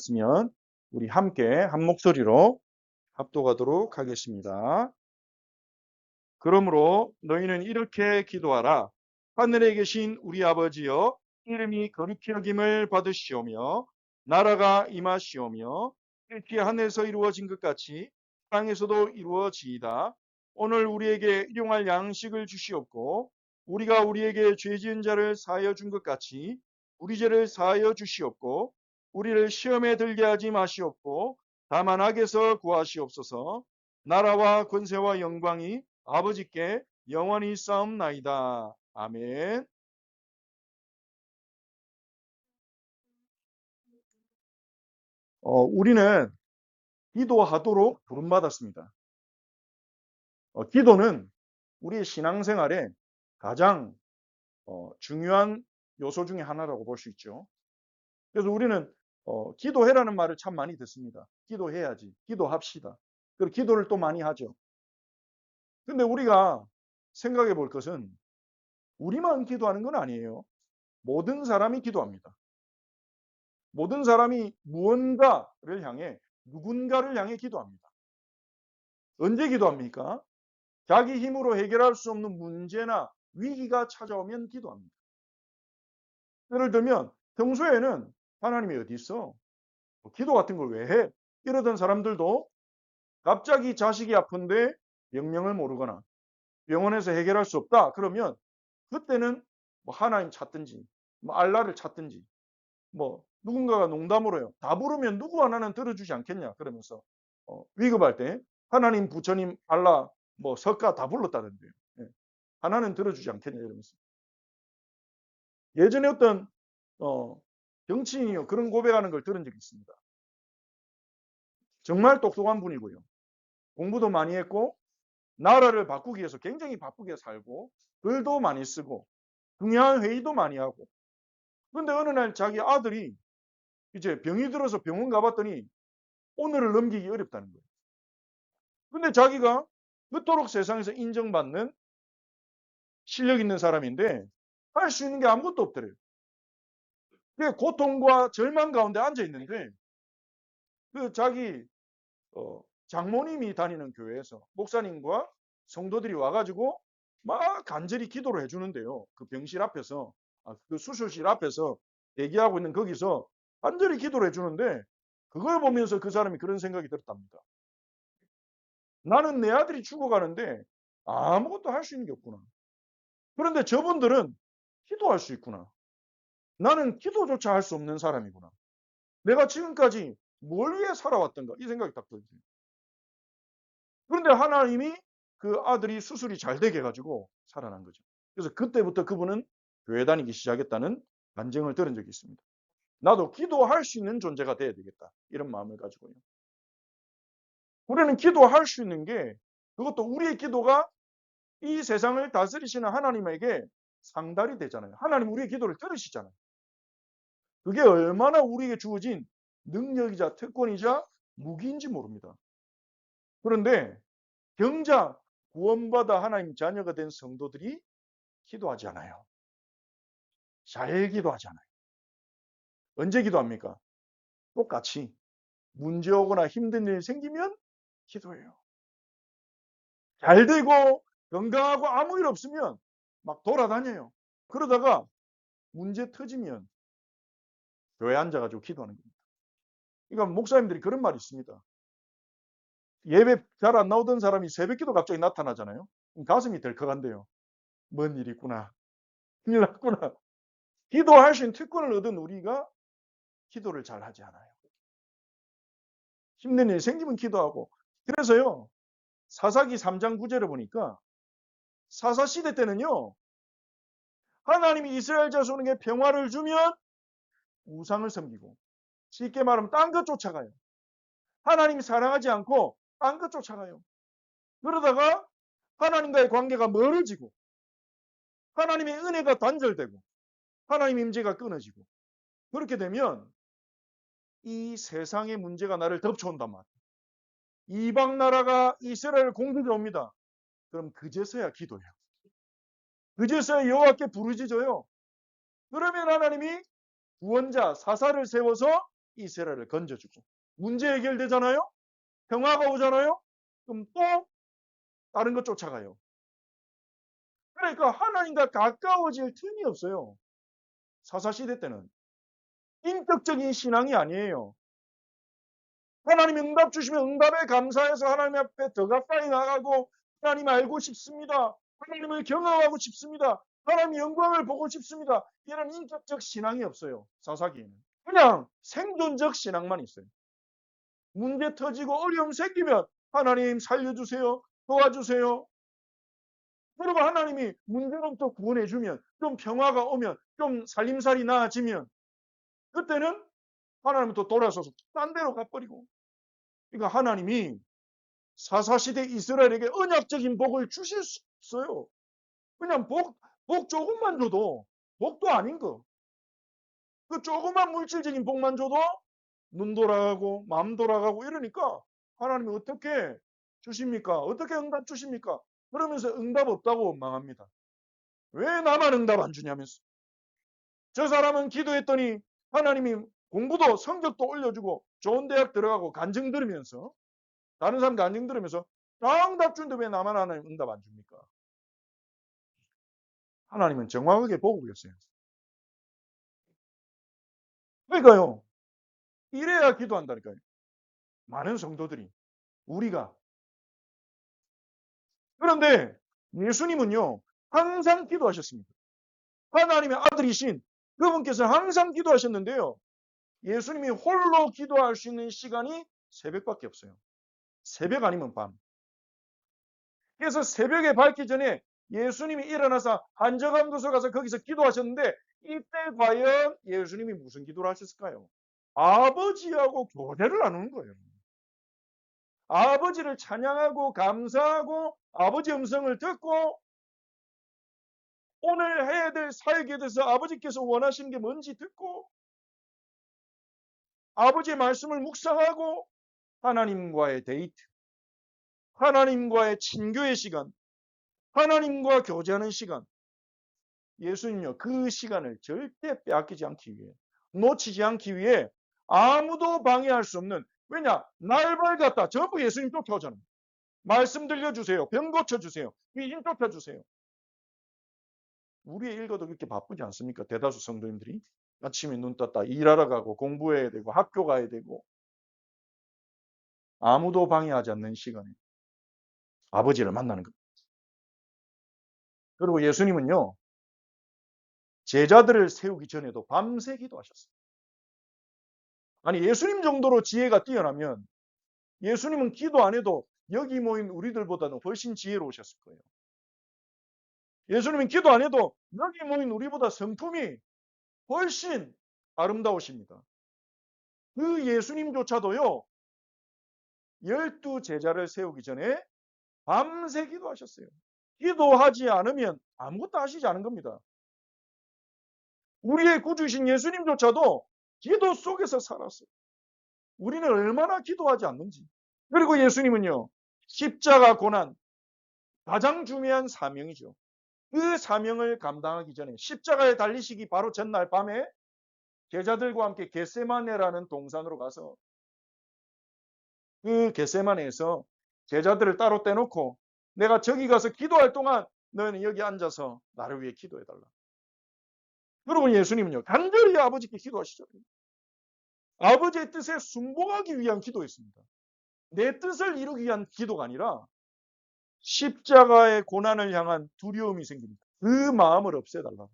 찾으셨으면 우리 함께 한 목소리로 합독하도록 하겠습니다. 그러므로 너희는 이렇게 기도하라. 하늘에 계신 우리 아버지여, 이름이 거룩히 여김을 받으시오며 나라가 임하시오며 뜻이 하늘에서 이루어진 것 같이 땅에서도 이루어지이다. 오늘 우리에게 일용할 양식을 주시옵고 우리가 우리에게 죄 지은 자를 사하여 준 것 같이 우리 죄를 사하여 주시옵고 우리를 시험에 들게 하지 마시옵고 다만 악에서 구하시옵소서. 나라와 권세와 영광이 아버지께 영원히 싸움나이다. 아멘. 우리는 기도하도록 부름받았습니다. 기도는 우리의 신앙생활에 가장 중요한 요소 중에 하나라고 볼 수 있죠. 그래서 우리는 기도해라는 말을 참 많이 듣습니다. 기도해야지, 기도합시다. 그리고 기도를 또 많이 하죠. 근데 우리가 생각해 볼 것은 우리만 기도하는 건 아니에요. 모든 사람이 기도합니다. 모든 사람이 무언가를 향해 누군가를 향해 기도합니다. 언제 기도합니까? 자기 힘으로 해결할 수 없는 문제나 위기가 찾아오면 기도합니다. 예를 들면 평소에는 하나님이 어디 있어? 기도 같은 걸 왜 해? 이러던 사람들도 갑자기 자식이 아픈데 명령을 모르거나 병원에서 해결할 수 없다. 그러면 그때는 뭐 하나님 찾든지 뭐 알라를 찾든지 뭐 누군가가 농담으로요. 다 부르면 누구 하나는 들어주지 않겠냐 그러면서 위급할 때 하나님, 부처님, 알라, 뭐 석가 다 불렀다던데요. 예. 하나는 들어주지 않겠냐 이러면서. 예전에 어떤 정치인이요 그런 고백하는 걸 들은 적이 있습니다. 정말 똑똑한 분이고요. 공부도 많이 했고 나라를 바꾸기 위해서 굉장히 바쁘게 살고 글도 많이 쓰고 중요한 회의도 많이 하고 그런데 어느 날 자기 아들이 이제 병이 들어서 병원 가봤더니 오늘을 넘기기 어렵다는 거예요. 근데 자기가 그토록 세상에서 인정받는 실력 있는 사람인데 할 수 있는 게 아무것도 없더래요. 그 고통과 절망 가운데 앉아 있는데 그 자기 장모님이 다니는 교회에서 목사님과 성도들이 와가지고 막 간절히 기도를 해주는데요. 그 병실 앞에서 그 수술실 앞에서 대기하고 있는 거기서 간절히 기도를 해주는데 그걸 보면서 그 사람이 그런 생각이 들었답니다. 나는 내 아들이 죽어가는데 아무것도 할 수 있는 게 없구나. 그런데 저분들은 기도할 수 있구나. 나는 기도조차 할 수 없는 사람이구나. 내가 지금까지 뭘 위해 살아왔던가 이 생각이 딱 들어요. 그런데 하나님이 그 아들이 수술이 잘 되게 해가지고 살아난 거죠. 그래서 그때부터 그분은 교회 다니기 시작했다는 간증을 들은 적이 있습니다. 나도 기도할 수 있는 존재가 돼야 되겠다. 이런 마음을 가지고요. 우리는 기도할 수 있는 게 그것도 우리의 기도가 이 세상을 다스리시는 하나님에게 상달이 되잖아요. 하나님 우리의 기도를 들으시잖아요. 그게 얼마나 우리에게 주어진 능력이자 특권이자 무기인지 모릅니다. 그런데 정작 구원받아 하나님 자녀가 된 성도들이 기도하지 않아요. 잘 기도하지 않아요. 언제 기도합니까? 똑같이 문제 오거나 힘든 일 생기면 기도해요. 잘 되고 건강하고 아무 일 없으면 막 돌아다녀요. 그러다가 문제 터지면 교회 앉아가지고 기도하는 겁니다. 그러니까 목사님들이 그런 말이 있습니다. 예배 잘 안 나오던 사람이 새벽기도 갑자기 나타나잖아요. 가슴이 덜컥한데요. 뭔 일이 있구나. 큰일 났구나. 기도할 수 있는 특권을 얻은 우리가 기도를 잘 하지 않아요. 힘든 일 생기면 기도하고. 그래서요. 사사기 3장 9절에 보니까 사사시대 때는요. 하나님이 이스라엘 자손에게 평화를 주면 우상을 섬기고 쉽게 말하면 딴 것 쫓아가요. 하나님이 사랑하지 않고 딴 것 쫓아가요. 그러다가 하나님과의 관계가 멀어지고 하나님의 은혜가 단절되고 하나님의 임재가 끊어지고 그렇게 되면 이 세상의 문제가 나를 덮쳐온단 말이에요. 이방 나라가 이스라엘을 공격해 옵니다. 그럼 그제서야 기도해요. 그제서야 여호와께 부르짖어요. 그러면 하나님이 구원자 사사를 세워서 이스라엘을 건져주고 문제 해결되잖아요. 평화가 오잖아요. 그럼 또 다른 것 쫓아가요. 그러니까 하나님과 가까워질 틈이 없어요. 사사시대 때는. 인격적인 신앙이 아니에요. 하나님이 응답 주시면 응답에 감사해서 하나님 앞에 더 가까이 나가고 하나님 알고 싶습니다. 하나님을 경험하고 싶습니다. 하나님의 영광을 보고 싶습니다. 이런 인격적 신앙이 없어요. 사사기에는. 그냥 생존적 신앙만 있어요. 문제 터지고 어려움 생기면 하나님 살려주세요. 도와주세요. 그리고 하나님이 문제로부터 구원해주면 좀 평화가 오면 좀 살림살이 나아지면 그때는 하나님은 또 돌아서서 딴 데로 가버리고. 그러니까 하나님이 사사시대 이스라엘에게 언약적인 복을 주실 수 없어요. 그냥 복 조금만 줘도 복도 아닌 거. 그 조그만 물질적인 복만 줘도 눈 돌아가고 마음 돌아가고 이러니까 하나님이 어떻게 주십니까? 어떻게 응답 주십니까? 그러면서 응답 없다고 원망합니다. 왜 나만 응답 안 주냐면서. 저 사람은 기도했더니 하나님이 공부도 성적도 올려주고 좋은 대학 들어가고 간증 들으면서 다른 사람 간증 들으면서 다 응답 주는데 왜 나만 하나님 응답 안 줍니까? 하나님은 정확하게 보고 계세요. 그러니까요. 이래야 기도한다니까요. 많은 성도들이. 우리가. 그런데 예수님은요. 항상 기도하셨습니다. 하나님의 아들이신 그분께서는 항상 기도하셨는데요. 예수님이 홀로 기도할 수 있는 시간이 새벽밖에 없어요. 새벽 아니면 밤. 그래서 새벽에 밝기 전에 예수님이 일어나서 한적한 곳에 가서 거기서 기도하셨는데 이때 과연 예수님이 무슨 기도를 하셨을까요? 아버지하고 교제를 나누는 거예요. 아버지를 찬양하고 감사하고 아버지 음성을 듣고 오늘 해야 될 사역에 대해서 아버지께서 원하시는 게 뭔지 듣고 아버지의 말씀을 묵상하고 하나님과의 데이트, 하나님과의 친교의 시간, 하나님과 교제하는 시간. 예수님요, 그 시간을 절대 빼앗기지 않기 위해, 놓치지 않기 위해 아무도 방해할 수 없는, 왜냐? 날 밝았다. 전부 예수님 쫓아오잖아요. 말씀 들려주세요. 병 고쳐주세요. 귀신 쫓아주세요. 우리의 일과도 그렇게 바쁘지 않습니까? 대다수 성도님들이. 아침에 눈 떴다. 일하러 가고 공부해야 되고 학교 가야 되고 아무도 방해하지 않는 시간에 아버지를 만나는 겁니다. 그리고 예수님은요. 제자들을 세우기 전에도 밤새 기도하셨어요. 아니 예수님 정도로 지혜가 뛰어나면 예수님은 기도 안 해도 여기 모인 우리들보다는 훨씬 지혜로우셨을 거예요. 예수님은 기도 안 해도 여기 모인 우리보다 성품이 훨씬 아름다우십니다. 그 예수님조차도요. 12 제자를 세우기 전에 밤새 기도하셨어요. 기도하지 않으면 아무것도 하시지 않은 겁니다. 우리의 구주이신 예수님조차도 기도 속에서 살았어요. 우리는 얼마나 기도하지 않는지. 그리고 예수님은요. 십자가 고난 가장 중요한 사명이죠. 그 사명을 감당하기 전에 십자가에 달리시기 바로 전날 밤에 제자들과 함께 겟세마네라는 동산으로 가서 그 겟세마네에서 제자들을 따로 떼놓고 내가 저기 가서 기도할 동안 너희는 여기 앉아서 나를 위해 기도해달라. 그러고 예수님은요. 간절히 아버지께 기도하시죠. 아버지의 뜻에 순종하기 위한 기도였습니다. 내 뜻을 이루기 위한 기도가 아니라 십자가의 고난을 향한 두려움이 생깁니다. 그 마음을 없애달라고.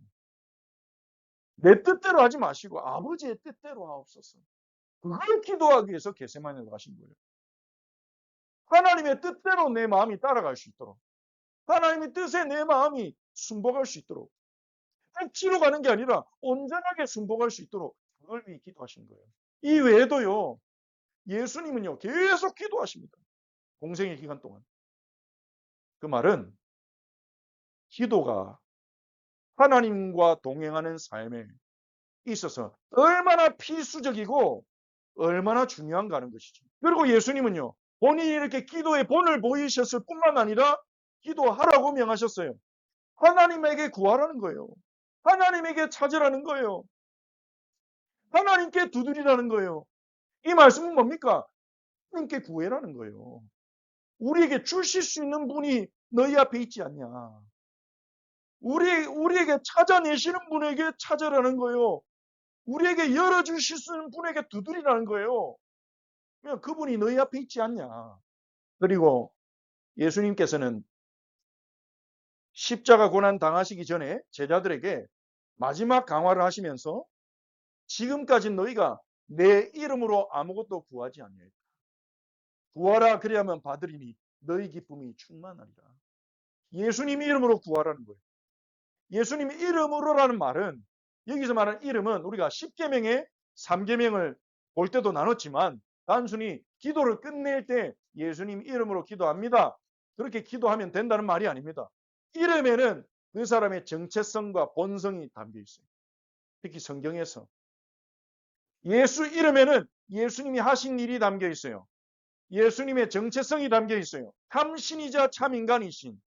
내 뜻대로 하지 마시고 아버지의 뜻대로 하옵소서. 그걸 기도하기 위해서 겟세마네로 가신 거예요. 하나님의 뜻대로 내 마음이 따라갈 수 있도록 하나님의 뜻에 내 마음이 순복할 수 있도록 억지로 가는 게 아니라 온전하게 순복할 수 있도록 그걸 위해 기도하신 거예요. 이 외에도요. 예수님은요. 계속 기도하십니다. 공생의 기간 동안. 그 말은 기도가 하나님과 동행하는 삶에 있어서 얼마나 필수적이고 얼마나 중요한가 하는 것이죠. 그리고 예수님은요. 본인이 이렇게 기도의 본을 보이셨을 뿐만 아니라 기도하라고 명하셨어요. 하나님에게 구하라는 거예요. 하나님에게 찾으라는 거예요. 하나님께 두드리라는 거예요. 이 말씀은 뭡니까? 주님께 구해라는 거예요. 우리에게 주실 수 있는 분이 너희 앞에 있지 않냐. 우리에게 찾아내시는 분에게 찾으라는 거예요. 우리에게 열어주실 수 있는 분에게 두드리라는 거예요. 그냥 그분이 너희 앞에 있지 않냐. 그리고 예수님께서는 십자가 고난 당하시기 전에 제자들에게 마지막 강화를 하시면서 지금까지 너희가 내 이름으로 아무것도 구하지 않냐. 구하라 그리하면 받으리니 너희 기쁨이 충만하리라. 예수님 이름으로 구하라는 거예요. 예수님 이름으로라는 말은 여기서 말하는 이름은 우리가 10계명의 3계명을 볼 때도 나눴지만 단순히 기도를 끝낼 때 예수님 이름으로 기도합니다. 그렇게 기도하면 된다는 말이 아닙니다. 이름에는 그 사람의 정체성과 본성이 담겨 있어요. 특히 성경에서 예수 이름에는 예수님이 하신 일이 담겨 있어요. 예수님의 정체성이 담겨 있어요. 참신이자 참인간이신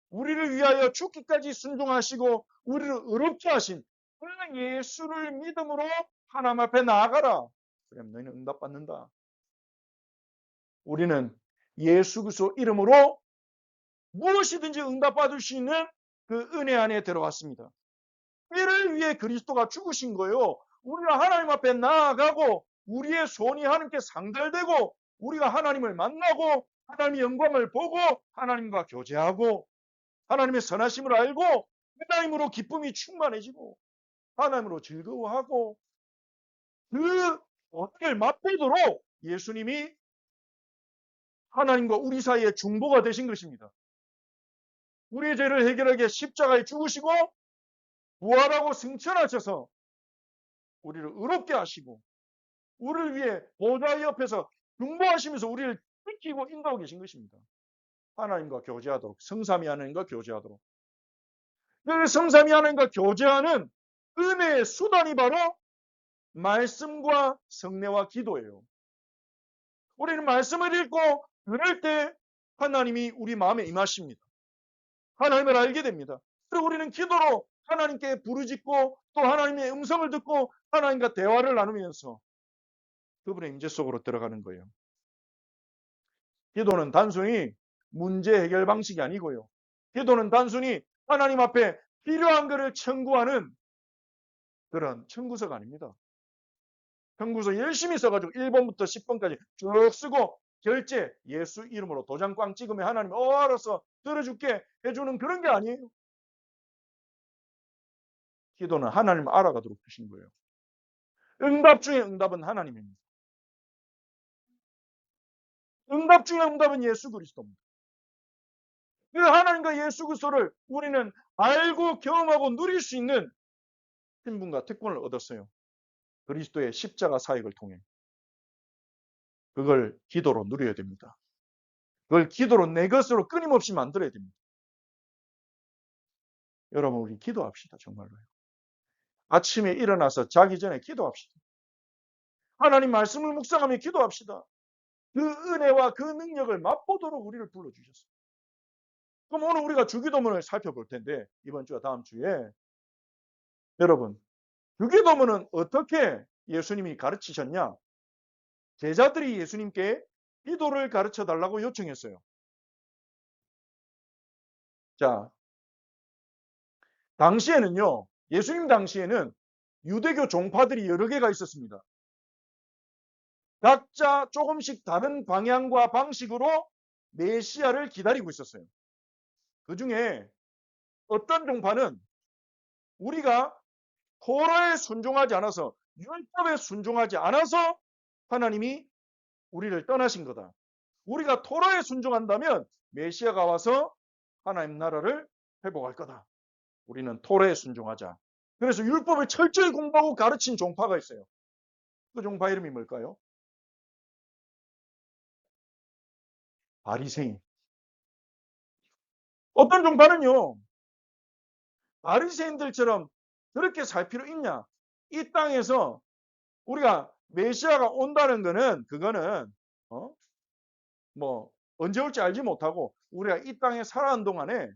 우리를 위하여 죽기까지 순종하시고 우리를 의롭게 하신 그 예수를 믿음으로 하나님 앞에 나아가라. 그럼 너희는 응답받는다. 우리는 예수 그리스도 이름으로 무엇이든지 응답받을 수 있는 그 은혜 안에 들어왔습니다. 이를 위해 그리스도가 죽으신 거예요. 우리가 하나님 앞에 나아가고 우리의 소원이 하나님께 상달되고 우리가 하나님을 만나고 하나님의 영광을 보고 하나님과 교제하고 하나님의 선하심을 알고 하나님으로 기쁨이 충만해지고 하나님으로 즐거워하고 그 어떻게 맛보도록 예수님이 하나님과 우리 사이의 중보가 되신 것입니다. 우리의 죄를 해결하기 위해 십자가에 죽으시고 부활하고 승천하셔서 우리를 의롭게 하시고 우리를 위해 보좌 옆에서 중보하시면서 우리를 지키고 인도하고 계신 것입니다. 하나님과 교제하도록 성삼위 하나님과 교제하도록 그 성삼위 하나님과 교제하는 은혜의 수단이 바로 말씀과 성례와 기도예요. 우리는 말씀을 읽고 그럴 때 하나님이 우리 마음에 임하십니다. 하나님을 알게 됩니다. 그리고 우리는 기도로 하나님께 부르짖고 또 하나님의 음성을 듣고 하나님과 대화를 나누면서 그분의 임재 속으로 들어가는 거예요. 기도는 단순히 문제 해결 방식이 아니고요. 기도는 단순히 하나님 앞에 필요한 것을 청구하는 그런 청구서가 아닙니다. 청구서 열심히 써가지고 1번부터 10번까지 쭉 쓰고 결제 예수 이름으로 도장 꽝 찍으면 하나님 알아서 들어줄게 해주는 그런 게 아니에요. 기도는 하나님 알아가도록 하신 거예요. 응답 중에 응답은 하나님입니다. 응답 중에 응답은 예수 그리스도입니다. 그 하나님과 예수 그리스도를 우리는 알고 경험하고 누릴 수 있는 신분과 특권을 얻었어요. 그리스도의 십자가 사역을 통해. 그걸 기도로 누려야 됩니다. 그걸 기도로 내 것으로 끊임없이 만들어야 됩니다. 여러분 우리 기도합시다. 정말로요. 아침에 일어나서 자기 전에 기도합시다. 하나님 말씀을 묵상하며 기도합시다. 그 은혜와 그 능력을 맛보도록 우리를 불러주셨어요. 그럼 오늘 우리가 주기도문을 살펴볼 텐데 이번 주와 다음 주에 여러분 주기도문은 어떻게 예수님이 가르치셨냐? 제자들이 예수님께 기도를 가르쳐 달라고 요청했어요. 자, 당시에는요. 예수님 당시에는 유대교 종파들이 여러 개가 있었습니다. 각자 조금씩 다른 방향과 방식으로 메시아를 기다리고 있었어요. 그 중에 어떤 종파는 우리가 토라에 순종하지 않아서 율법에 순종하지 않아서 하나님이 우리를 떠나신 거다. 우리가 토라에 순종한다면 메시아가 와서 하나님 나라를 회복할 거다. 우리는 토라에 순종하자. 그래서 율법을 철저히 공부하고 가르친 종파가 있어요. 그 종파 이름이 뭘까요? 바리새인. 어떤 종파는요. 바리새인들처럼 그렇게 살 필요 있냐? 이 땅에서 우리가 메시아가 온다는 거는 그거는 뭐 언제 올지 알지 못하고 우리가 이 땅에 살아가는 동안에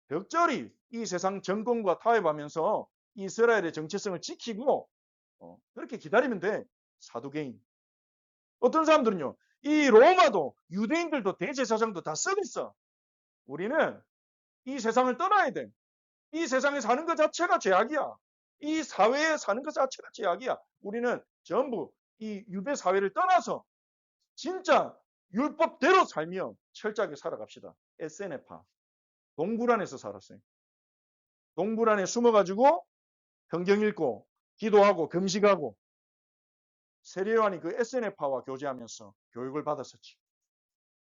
적절히 이 세상 정권과 타협하면서 이스라엘의 정체성을 지키고 그렇게 기다리면 돼. 사두개인. 어떤 사람들은요, 이 로마도 유대인들도 대제사장도 다 썩었어. 우리는 이 세상을 떠나야 돼. 이 세상에 사는 것 자체가 죄악이야. 이 사회에 사는 것 자체가 죄악이야. 우리는 전부 이 유대 사회를 떠나서 진짜 율법대로 살며 철저하게 살아갑시다. 에세네파. 동굴 안에서 살았어요. 동굴 안에 숨어가지고 성경 읽고 기도하고 금식하고 세례요한이 그 에세네파와 교제하면서 교육을 받았었지.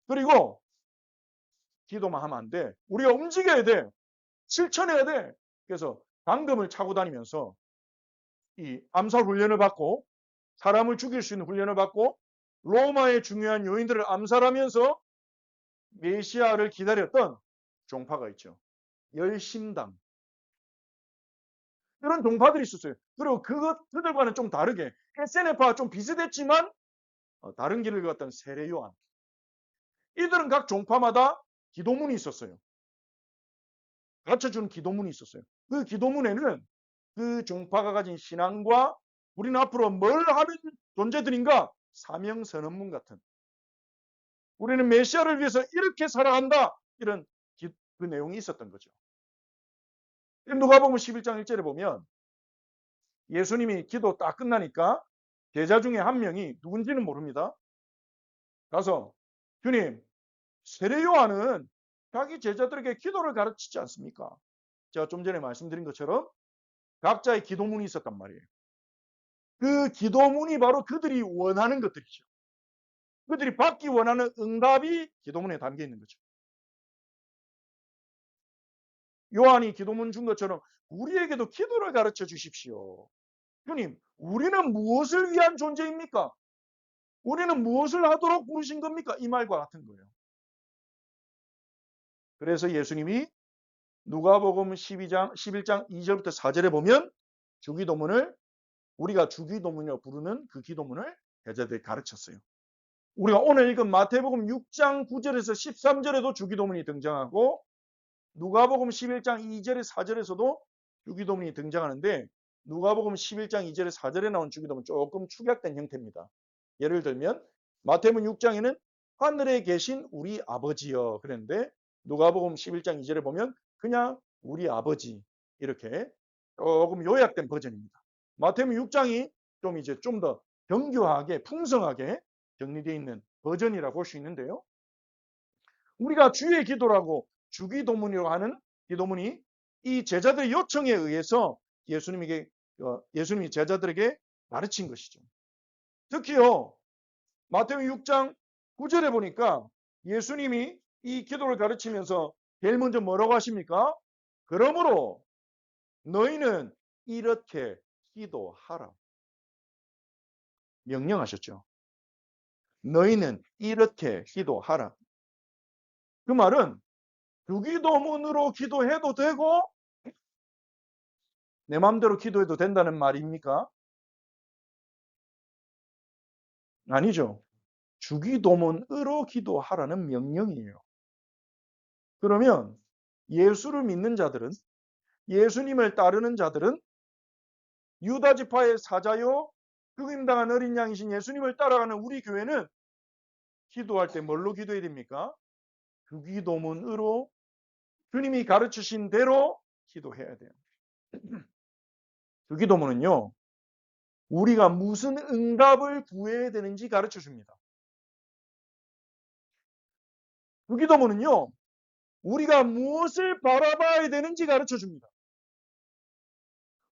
그리고 기도만 하면 안 돼. 우리가 움직여야 돼. 실천해야 돼. 그래서 당금을 차고 다니면서 이 암살 훈련을 받고 사람을 죽일 수 있는 훈련을 받고 로마의 중요한 요인들을 암살하면서 메시아를 기다렸던 종파가 있죠. 열심당. 이런 종파들이 있었어요. 그리고 그들과는 좀 다르게 에세네파와 좀 비슷했지만 다른 길을 걷던 세례요한. 이들은 각 종파마다 기도문이 있었어요. 가르쳐주는 기도문이 있었어요. 그 기도문에는 그 종파가 가진 신앙과 우리는 앞으로 뭘 하는 존재들인가? 사명선언문 같은. 우리는 메시아를 위해서 이렇게 살아간다. 이런 그 내용이 있었던 거죠. 누가복음 11장 1절에 보면 예수님이 기도 딱 끝나니까 제자 중에 한 명이 누군지는 모릅니다. 가서 주님, 세례 요한은 자기 제자들에게 기도를 가르치지 않습니까? 제가 좀 전에 말씀드린 것처럼 각자의 기도문이 있었단 말이에요. 그 기도문이 바로 그들이 원하는 것들이죠. 그들이 받기 원하는 응답이 기도문에 담겨 있는 거죠. 요한이 기도문 준 것처럼 우리에게도 기도를 가르쳐 주십시오. 주님, 우리는 무엇을 위한 존재입니까? 우리는 무엇을 하도록 부르신 겁니까? 이 말과 같은 거예요. 그래서 예수님이 누가복음 11장 2절부터 4절에 보면 주기도문을 우리가 주기도문이라고 부르는 그 기도문을 제자들에게 가르쳤어요. 우리가 오늘 읽은 마태복음 6장 9절에서 13절에도 주기도문이 등장하고 누가복음 11장 2절에 4절에서도 주기도문이 등장하는데 누가복음 11장 2절에 4절에 나온 주기도문은 조금 축약된 형태입니다. 예를 들면 마태복음 6장에는 하늘에 계신 우리 아버지여 그랬는데 누가복음 11장 2절에 보면 그냥 우리 아버지 이렇게 조금 요약된 버전입니다. 마태복음 6장이 좀 이제 좀 더 정교하게 풍성하게 정리되어 있는 버전이라고 볼 수 있는데요. 우리가 주의 기도라고 주기도문이라고 하는 기도문이 이 제자들의 요청에 의해서 예수님이 제자들에게 가르친 것이죠. 특히요. 마태복음 6장 9절에 보니까 예수님이 이 기도를 가르치면서 제일 먼저 뭐라고 하십니까? 그러므로 너희는 이렇게 기도하라. 명령하셨죠. 너희는 이렇게 기도하라. 그 말은 주기도문으로 기도해도 되고 내 마음대로 기도해도 된다는 말입니까? 아니죠. 주기도문으로 기도하라는 명령이에요. 그러면 예수를 믿는 자들은 예수님을 따르는 자들은 유다 지파의 사자요 죽임당한 어린 양이신 예수님을 따라가는 우리 교회는 기도할 때 뭘로 기도해야 됩니까? 주기도문으로 주님이 가르치신 대로 기도해야 돼요. 주기도문은요. 우리가 무슨 응답을 구해야 되는지 가르쳐 줍니다. 주기도문은요. 우리가 무엇을 바라봐야 되는지 가르쳐 줍니다.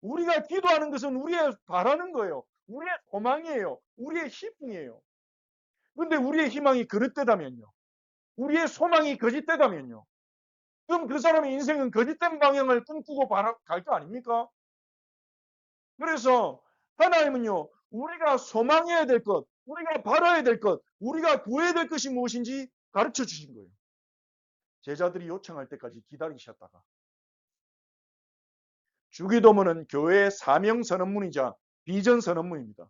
우리가 기도하는 것은 우리의 바라는 거예요. 우리의 소망이에요. 우리의 희망이에요. 그런데 우리의 희망이 그릇되다면요. 우리의 소망이 거짓되다면요. 그럼 그 사람의 인생은 거짓된 방향을 꿈꾸고 갈 거 아닙니까? 그래서 하나님은요. 우리가 소망해야 될 것, 우리가 바라야 될 것, 우리가 구해야 될 것이 무엇인지 가르쳐 주신 거예요. 제자들이 요청할 때까지 기다리셨다가 주기도문은 교회의 사명선언문이자 비전선언문입니다.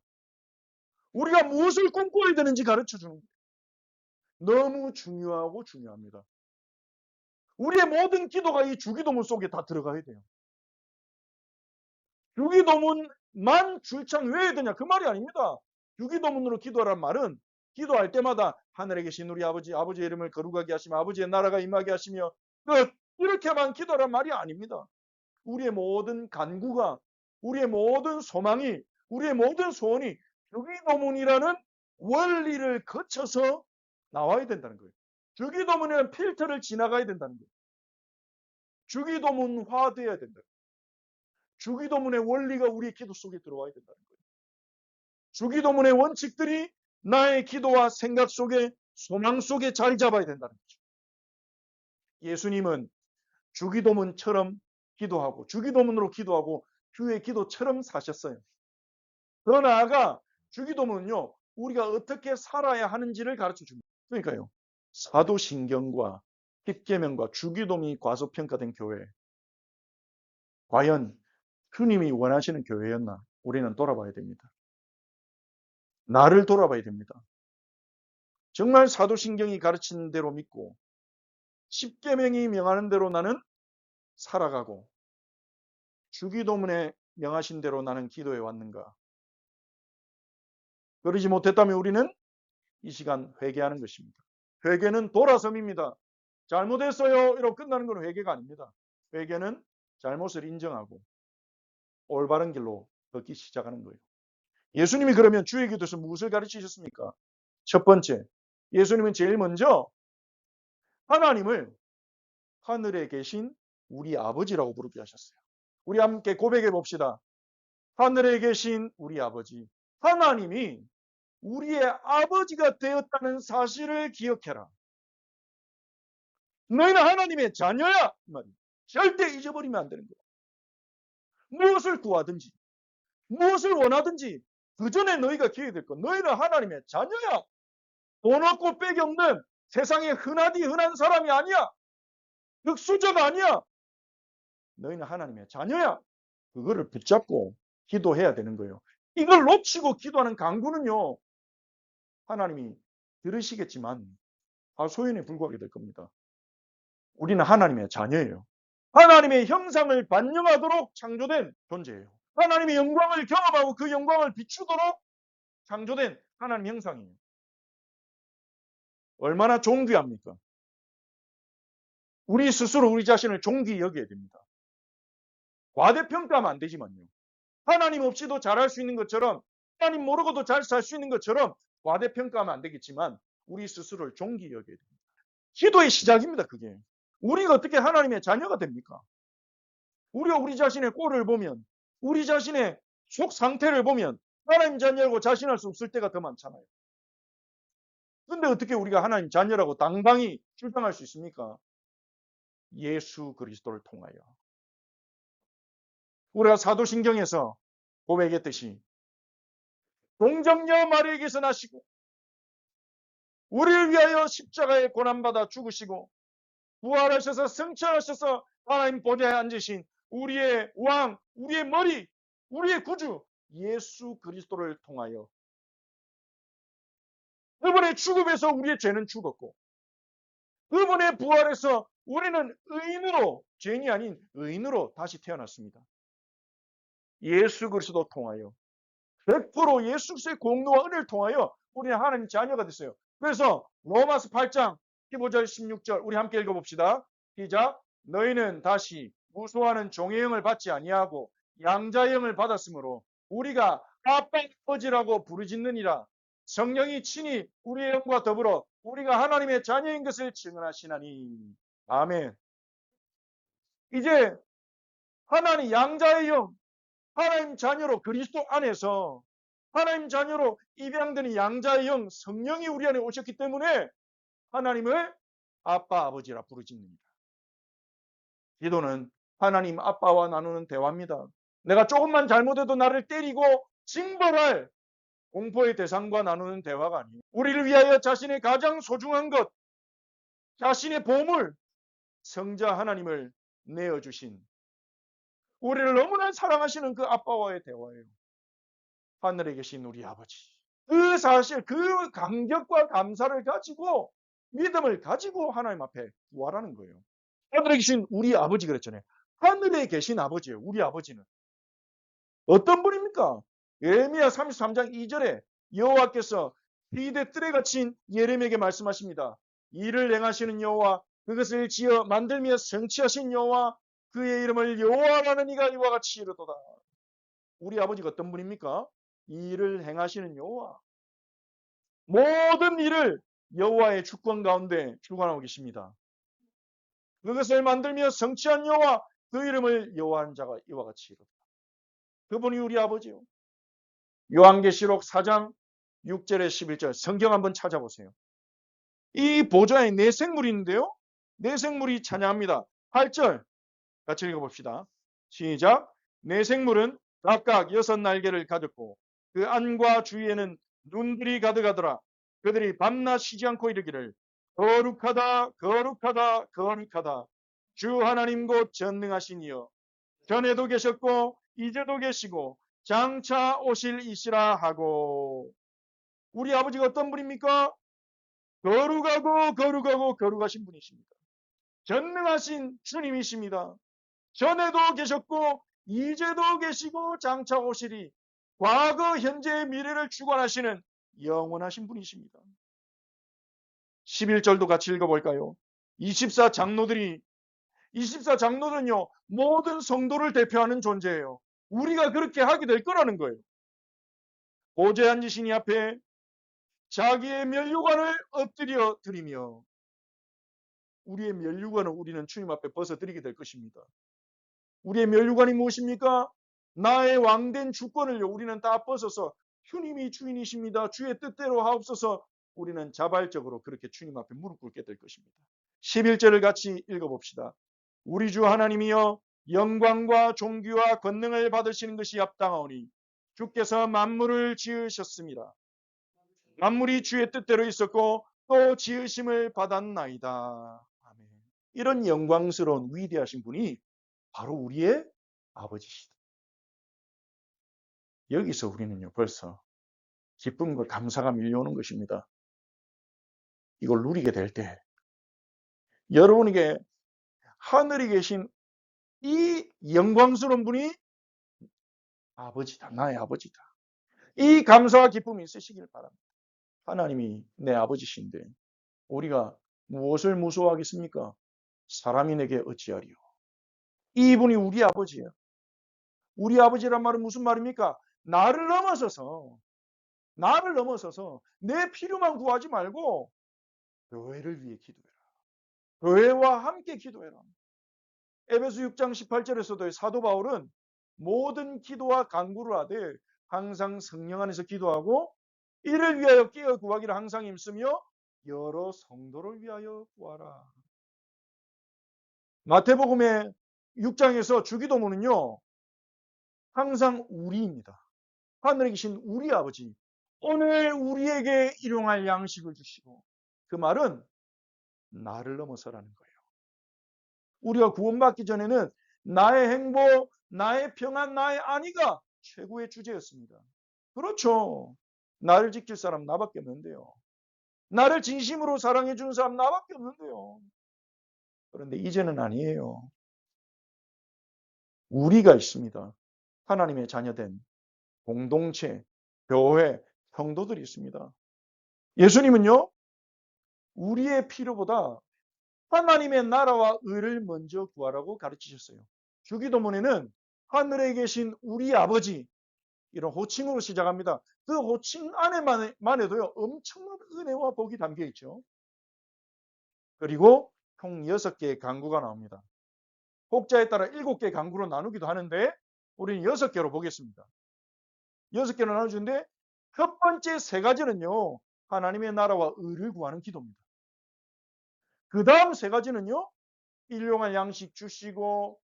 우리가 무엇을 꿈꿔야 되는지 가르쳐 주는 거예요. 너무 중요하고 중요합니다. 우리의 모든 기도가 이 주기도문 속에 다 들어가야 돼요. 주기도문만 줄창 외워야 되냐? 그 말이 아닙니다. 주기도문으로 기도하란 말은 기도할 때마다 하늘에 계신 우리 아버지, 아버지의 이름을 거룩하게 하시며 아버지의 나라가 임하게 하시며 끝, 이렇게만 기도하란 말이 아닙니다. 우리의 모든 간구가, 우리의 모든 소망이, 우리의 모든 소원이 주기도문이라는 원리를 거쳐서 나와야 된다는 거예요. 주기도문이라는 필터를 지나가야 된다는 거예요. 주기도문화되어야 된다. 주기도문의 원리가 우리의 기도 속에 들어와야 된다는 거예요. 주기도문의 원칙들이 나의 기도와 생각 속에, 소망 속에 자리 잡아야 된다는 거죠. 예수님은 주기도문처럼 기도하고 주기도문으로 기도하고 주의 기도처럼 사셨어요. 더 나아가 주기도문은요, 우리가 어떻게 살아야 하는지를 가르쳐 줍니다. 그러니까요, 사도신경과 십계명과 주기도문이 과소평가된 교회, 과연 주님이 원하시는 교회였나? 우리는 돌아봐야 됩니다. 나를 돌아봐야 됩니다. 정말 사도신경이 가르치는 대로 믿고 십계명이 명하는 대로 나는 살아가고 주기도문에 명하신 대로 나는 기도해 왔는가? 그러지 못했다면 우리는 이 시간 회개하는 것입니다. 회개는 돌아섬입니다. 잘못했어요 이러고 끝나는 건 회개가 아닙니다. 회개는 잘못을 인정하고 올바른 길로 걷기 시작하는 거예요. 예수님이 그러면 주의 기도에서 무엇을 가르치셨습니까? 첫 번째, 예수님은 제일 먼저 하나님을 하늘에 계신 우리 아버지라고 부르게 하셨어요. 우리 함께 고백해 봅시다. 하늘에 계신 우리 아버지. 하나님이 우리의 아버지가 되었다는 사실을 기억해라. 너희는 하나님의 자녀야. 절대 잊어버리면 안 되는 거야. 무엇을 구하든지 무엇을 원하든지 그 전에 너희가 기억해야 될 것. 너희는 하나님의 자녀야. 돈 없고 빽이 없는 세상에 흔하디 흔한 사람이 아니야. 흑수저가 아니야. 너희는 하나님의 자녀야. 그거를 붙잡고 기도해야 되는 거예요. 이걸 놓치고 기도하는 강구는요, 하나님이 들으시겠지만 소연에 불과하게 될 겁니다. 우리는 하나님의 자녀예요. 하나님의 형상을 반영하도록 창조된 존재예요. 하나님의 영광을 경험하고 그 영광을 비추도록 창조된 하나님의 형상이에요. 얼마나 존귀합니까? 우리 스스로 우리 자신을 존귀히 여겨야 됩니다. 과대평가하면 안 되지만요. 하나님 없이도 잘할 수 있는 것처럼, 하나님 모르고도 잘 살 수 있는 것처럼 과대평가하면 안 되겠지만 우리 스스로를 존귀히 여겨야 됩니다. 기도의 시작입니다. 그게. 우리가 어떻게 하나님의 자녀가 됩니까? 우리가 우리 자신의 꼴을 보면, 우리 자신의 속 상태를 보면 하나님 자녀라고 자신할 수 없을 때가 더 많잖아요. 그런데 어떻게 우리가 하나님 자녀라고 당당히 출당할 수 있습니까? 예수 그리스도를 통하여. 우리가 사도신경에서 고백했듯이 동정녀 마리아에게서 나시고 우리를 위하여 십자가에 고난받아 죽으시고 부활하셔서 승천하셔서 하나님 보좌에 앉으신 우리의 왕, 우리의 머리, 우리의 구주 예수 그리스도를 통하여 그분의 죽음에서 우리의 죄는 죽었고 그분의 부활에서 우리는 의인으로, 죄인이 아닌 의인으로 다시 태어났습니다. 예수 그리스도 통하여 100% 예수 그리스도의 공로와 은혜를 통하여 우리는 하나님 자녀가 됐어요. 그래서 로마서 8장 15절 16절 우리 함께 읽어봅시다. 시작. 너희는 다시 무수하는 종의 영을 받지 아니하고 양자의 영을 받았으므로 우리가 아빠 아버지라고 부르짖느니라. 성령이 친히 우리의 영과 더불어 우리가 하나님의 자녀인 것을 증언하시나니. 아멘. 이제 하나님 양자의 영, 하나님 자녀로 그리스도 안에서 하나님 자녀로 입양되는 양자의 영, 성령이 우리 안에 오셨기 때문에 하나님을 아빠, 아버지라 부르짖습니다. 기도는 하나님 아빠와 나누는 대화입니다. 내가 조금만 잘못해도 나를 때리고 징벌할 공포의 대상과 나누는 대화가 아니에요. 우리를 위하여 자신의 가장 소중한 것, 자신의 보물, 성자 하나님을 내어주신 우리를 너무나 사랑하시는 그 아빠와의 대화예요. 하늘에 계신 우리 아버지. 그 사실, 그 감격과 감사를 가지고 믿음을 가지고 하나님 앞에 구하라는 거예요. 하늘에 계신 우리 아버지 그랬잖아요. 하늘에 계신 아버지예요. 우리 아버지는. 어떤 분입니까? 예레미야 33장 2절에 여호와께서 피대 뜰에 갇힌 예레미야에게 말씀하십니다. 이를 행하시는 여호와, 그것을 지어 만들며 성취하신 여호와, 그의 이름을 여호와라는 이가 이와 같이 이르도다. 우리 아버지가 어떤 분입니까? 이 일을 행하시는 여호와. 모든 일을 여호와의 주권 가운데 주관하고 계십니다. 그것을 만들며 성취한 여호와, 그 이름을 여호와하는 자가 이와 같이 이르도다. 그분이 우리 아버지요. 요한계시록 4장 6절에 11절 성경 한번 찾아보세요. 이 보좌에 네 생물이 있는데요. 네 생물이 찬양합니다. 8절 같이 읽어봅시다. 시작. 네 생물은 각각 6날개를 가졌고 그 안과 주위에는 눈들이 가득하더라. 그들이 밤낮 쉬지 않고 이르기를 거룩하다 거룩하다 거룩하다 주 하나님 곧 전능하신 이여, 전에도 계셨고 이제도 계시고 장차 오실 이시라 하고. 우리 아버지가 어떤 분입니까? 거룩하고 거룩하고 거룩하신 분이십니다. 전능하신 주님이십니다. 전에도 계셨고 이제도 계시고 장차 오시리, 과거 현재 미래를 주관하시는 영원하신 분이십니다. 11절도 같이 읽어볼까요? 24장로들은요 모든 성도를 대표하는 존재예요. 우리가 그렇게 하게 될 거라는 거예요. 보좌에 앉으신 이 앞에 자기의 면류관을 엎드려 드리며, 우리의 면류관을 우리는 주님 앞에 벗어드리게 될 것입니다. 우리의 면류관이 무엇입니까? 나의 왕된 주권을요 우리는 다 벗어서 주님이 주인이십니다, 주의 뜻대로 하옵소서, 우리는 자발적으로 그렇게 주님 앞에 무릎 꿇게 될 것입니다. 11절을 같이 읽어봅시다. 우리 주 하나님이여, 영광과 존귀와 권능을 받으시는 것이 합당하오니 주께서 만물을 지으셨습니다. 만물이 주의 뜻대로 있었고 또 지으심을 받았나이다. 아멘. 이런 영광스러운 위대하신 분이 바로 우리의 아버지시다. 여기서 우리는요 벌써 기쁨과 감사가 밀려오는 것입니다. 이걸 누리게 될 때 여러분에게 하늘에 계신 이 영광스러운 분이 아버지다, 나의 아버지다, 이 감사와 기쁨이 있으시길 바랍니다. 하나님이 내 아버지신데 우리가 무엇을 무서워하겠습니까? 사람이 내게 어찌하리요. 이분이 우리 아버지예요. 우리 아버지란 말은 무슨 말입니까? 나를 넘어서서 내 필요만 구하지 말고 교회를 위해 기도해라. 교회와 함께 기도해라. 에베소 6장 18절에서도 사도 바울은 모든 기도와 간구를 하되 항상 성령 안에서 기도하고 이를 위하여 깨어 구하기를 항상 힘쓰며 여러 성도를 위하여 구하라. 마태복음의 6장에서 주기도문은요 항상 우리입니다. 하늘에 계신 우리 아버지, 오늘 우리에게 일용할 양식을 주시고, 그 말은 나를 넘어서라는 거예요. 우리가 구원받기 전에는 나의 행복, 나의 평안, 나의 안위가 최고의 주제였습니다. 그렇죠. 나를 지킬 사람 나밖에 없는데요. 나를 진심으로 사랑해 주는 사람 나밖에 없는데요. 그런데 이제는 아니에요. 우리가 있습니다. 하나님의 자녀된 공동체, 교회, 성도들이 있습니다. 예수님은요, 우리의 필요보다 하나님의 나라와 의를 먼저 구하라고 가르치셨어요. 주기도문에는 하늘에 계신 우리 아버지, 이런 호칭으로 시작합니다. 그 호칭 안에만 해도요, 엄청난 은혜와 복이 담겨 있죠. 그리고 총 6개의 간구가 나옵니다. 혹자에 따라 7개의 간구로 나누기도 하는데 우리는 6개로 보겠습니다. 6개로 나눠주는데 첫 번째 3가지는요. 하나님의 나라와 의를 구하는 기도입니다. 그 다음 3가지는요. 일용할 양식 주시고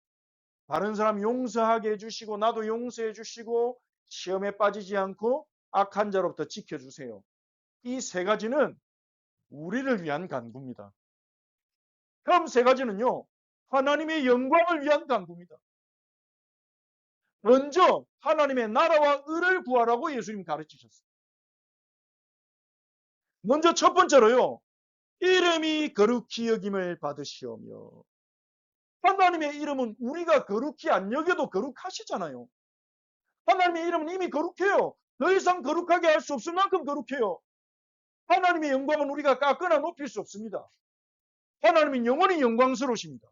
다른 사람 용서하게 해주시고 나도 용서해 주시고 시험에 빠지지 않고 악한 자로부터 지켜주세요. 이 3가지는 우리를 위한 간구입니다. 다음 3가지는요. 하나님의 영광을 위한 간구입니다. 먼저 하나님의 나라와 의를 구하라고 예수님 가르치셨어요. 먼저 첫 번째로요. 이름이 거룩히 여김을 받으시오며. 하나님의 이름은 우리가 거룩히 안 여겨도 거룩하시잖아요. 하나님의 이름은 이미 거룩해요. 더 이상 거룩하게 할 수 없을 만큼 거룩해요. 하나님의 영광은 우리가 깎거나 높일 수 없습니다. 하나님은 영원히 영광스러우십니다.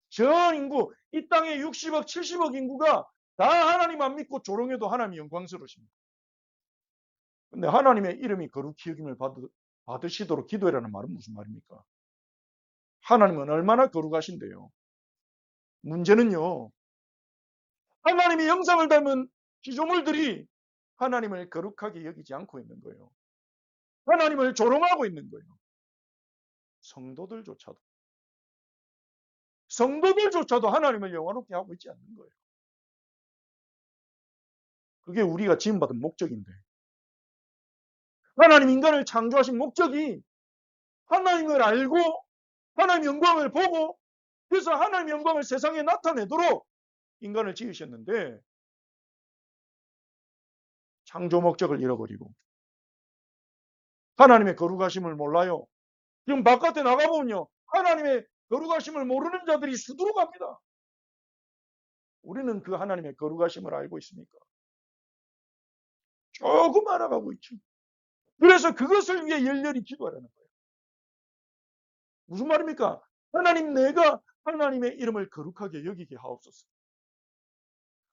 전 인구, 이 땅에 60억, 70억 인구가 다 하나님 안 믿고 조롱해도 하나님이 영광스러우십니다. 근데 하나님의 이름이 거룩히 여김을 받으시도록 기도해라는 말은 무슨 말입니까? 하나님은 얼마나 거룩하신데요. 문제는요, 하나님의 형상을 닮은 피조물들이 하나님을 거룩하게 여기지 않고 있는 거예요. 하나님을 조롱하고 있는 거예요. 성도들조차도 하나님을 영화롭게 하고 있지 않는 거예요. 그게 우리가 지음받은 목적인데, 하나님 인간을 창조하신 목적이 하나님을 알고 하나님 영광을 보고 그래서 하나님 영광을 세상에 나타내도록 인간을 지으셨는데 창조 목적을 잃어버리고 하나님의 거룩하심을 몰라요. 지금 바깥에 나가보면요, 하나님의 거룩하심을 모르는 자들이 수두룩 합니다. 우리는 그 하나님의 거룩하심을 알고 있습니까? 조금 알아가고 있죠. 그래서 그것을 위해 열렬히 기도하라는 거예요. 무슨 말입니까? 하나님, 내가 하나님의 이름을 거룩하게 여기게 하옵소서.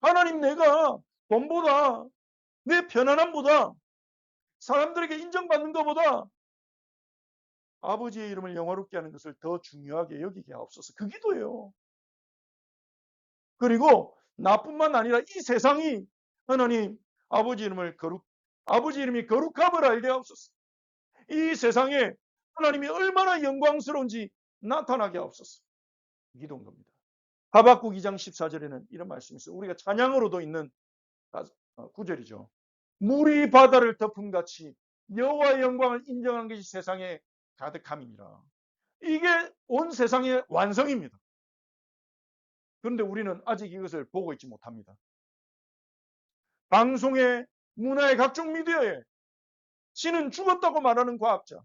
하나님, 내가 돈보다 내 편안함보다 사람들에게 인정받는 것보다 아버지의 이름을 영화롭게 하는 것을 더 중요하게 여기게 하옵소서. 그 기도예요. 그리고 나뿐만 아니라 이 세상이 하나님 아버지 이름이 거룩함을 알게 하옵소서. 이 세상에 하나님이 얼마나 영광스러운지 나타나게 하옵소서. 기도한 겁니다. 하박국 2장 14절에는 이런 말씀이 있어요. 우리가 찬양으로도 있는 구절이죠. 물이 바다를 덮은 같이 여호와의 영광을 인정한 것이 세상에 가득함이니라. 이게 온 세상의 완성입니다. 그런데 우리는 아직 이것을 보고 있지 못합니다. 방송에, 문화의 각종 미디어에 신은 죽었다고 말하는 과학자,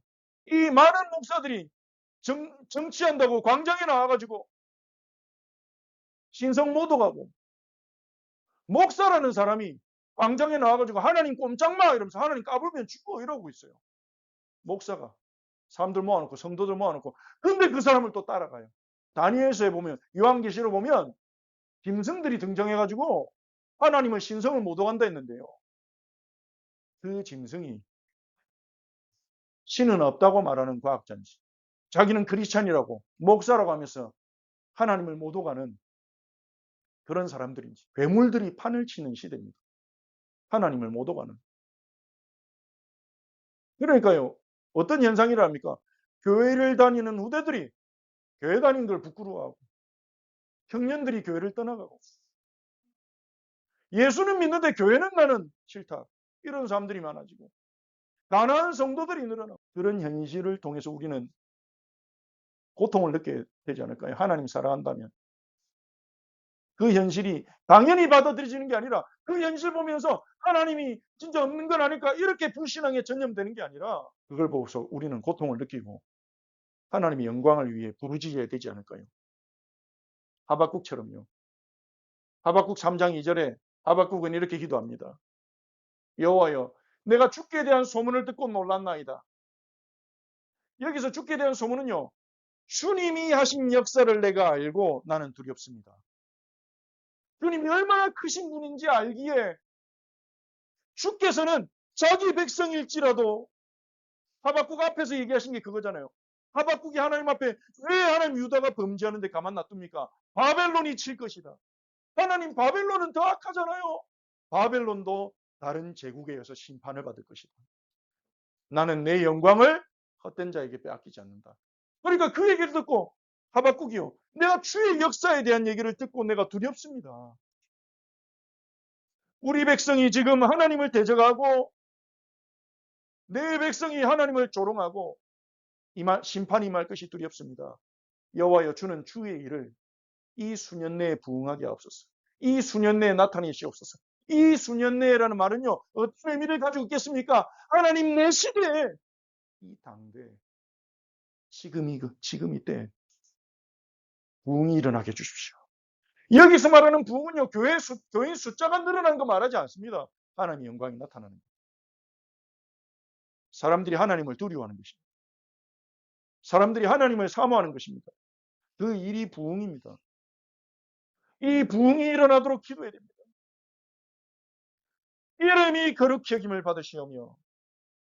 이 많은 목사들이 정치한다고 광장에 나와가지고 신성 모독하고, 목사라는 사람이 광장에 나와가지고 하나님 꼼짝마 이러면서 하나님 까불면 죽어 이러고 있어요. 목사가 사람들 모아놓고 성도들 모아놓고. 그런데 그 사람을 또 따라가요. 다니엘서에 보면, 요한계시로 보면 짐승들이 등장해가지고 하나님을 신성을 모독한다 했는데요, 그 짐승이 신은 없다고 말하는 과학자인지 자기는 크리스찬이라고 목사라고 하면서 하나님을 모독하는 그런 사람들인지, 괴물들이 판을 치는 시대입니다. 하나님을 모독하는. 그러니까요, 어떤 현상이랍니까? 교회를 다니는 후대들이 교회 다니는 걸 부끄러워하고 청년들이 교회를 떠나가고, 예수는 믿는데 교회는 나는 싫다, 이런 사람들이 많아지고 가난한 성도들이 늘어나고, 그런 현실을 통해서 우리는 고통을 느끼게 되지 않을까요? 하나님 사랑한다면. 그 현실이 당연히 받아들여지는 게 아니라 그 현실 보면서 하나님이 진짜 없는 건 아닐까 이렇게 불신앙에 전념되는 게 아니라 그걸 보고서 우리는 고통을 느끼고 하나님의 영광을 위해 부르짖어야 되지 않을까요? 하박국처럼요. 하박국 3장 2절에 하박국은 이렇게 기도합니다. 여호와여, 내가 주께 대한 소문을 듣고 놀랐나이다. 여기서 주께 대한 소문은요, 주님이 하신 역사를 내가 알고 나는 두렵습니다. 주님이 얼마나 크신 분인지 알기에 주께서는 자기 백성일지라도, 하박국 앞에서 얘기하신 게 그거잖아요. 하박국이 하나님 앞에 왜 하나님 유다가 범죄하는데 가만 놔둡니까? 바벨론이 칠 것이다. 하나님, 바벨론은 더 악하잖아요. 바벨론도 다른 제국에 의해서 심판을 받을 것이다. 나는 내 영광을 헛된 자에게 빼앗기지 않는다. 그러니까 그 얘기를 듣고 하박국이요, 내가 주의 역사에 대한 얘기를 듣고 내가 두렵습니다. 우리 백성이 지금 하나님을 대적하고 내 백성이 하나님을 조롱하고 심판이 임할 것이 두렵습니다. 여호와여, 주는 주의 일을 이 수년 내에 부응하게 하옵소서. 이 수년 내에 나타내시옵소서. 이 수년 내라는 말은요, 어떤 의미를 가지고 있겠습니까? 하나님, 내 시대에, 이 당대, 지금 이때 부흥이 일어나게 해주십시오. 여기서 말하는 부흥은요, 교인 숫자가 늘어난 거 말하지 않습니다. 하나님의 영광이 나타나는 거예요. 사람들이 하나님을 두려워하는 것입니다. 사람들이 하나님을 사모하는 것입니다. 그 일이 부흥입니다. 이 부흥이 일어나도록 기도해야 됩니다. 이름이 거룩히 여김을 받으시오며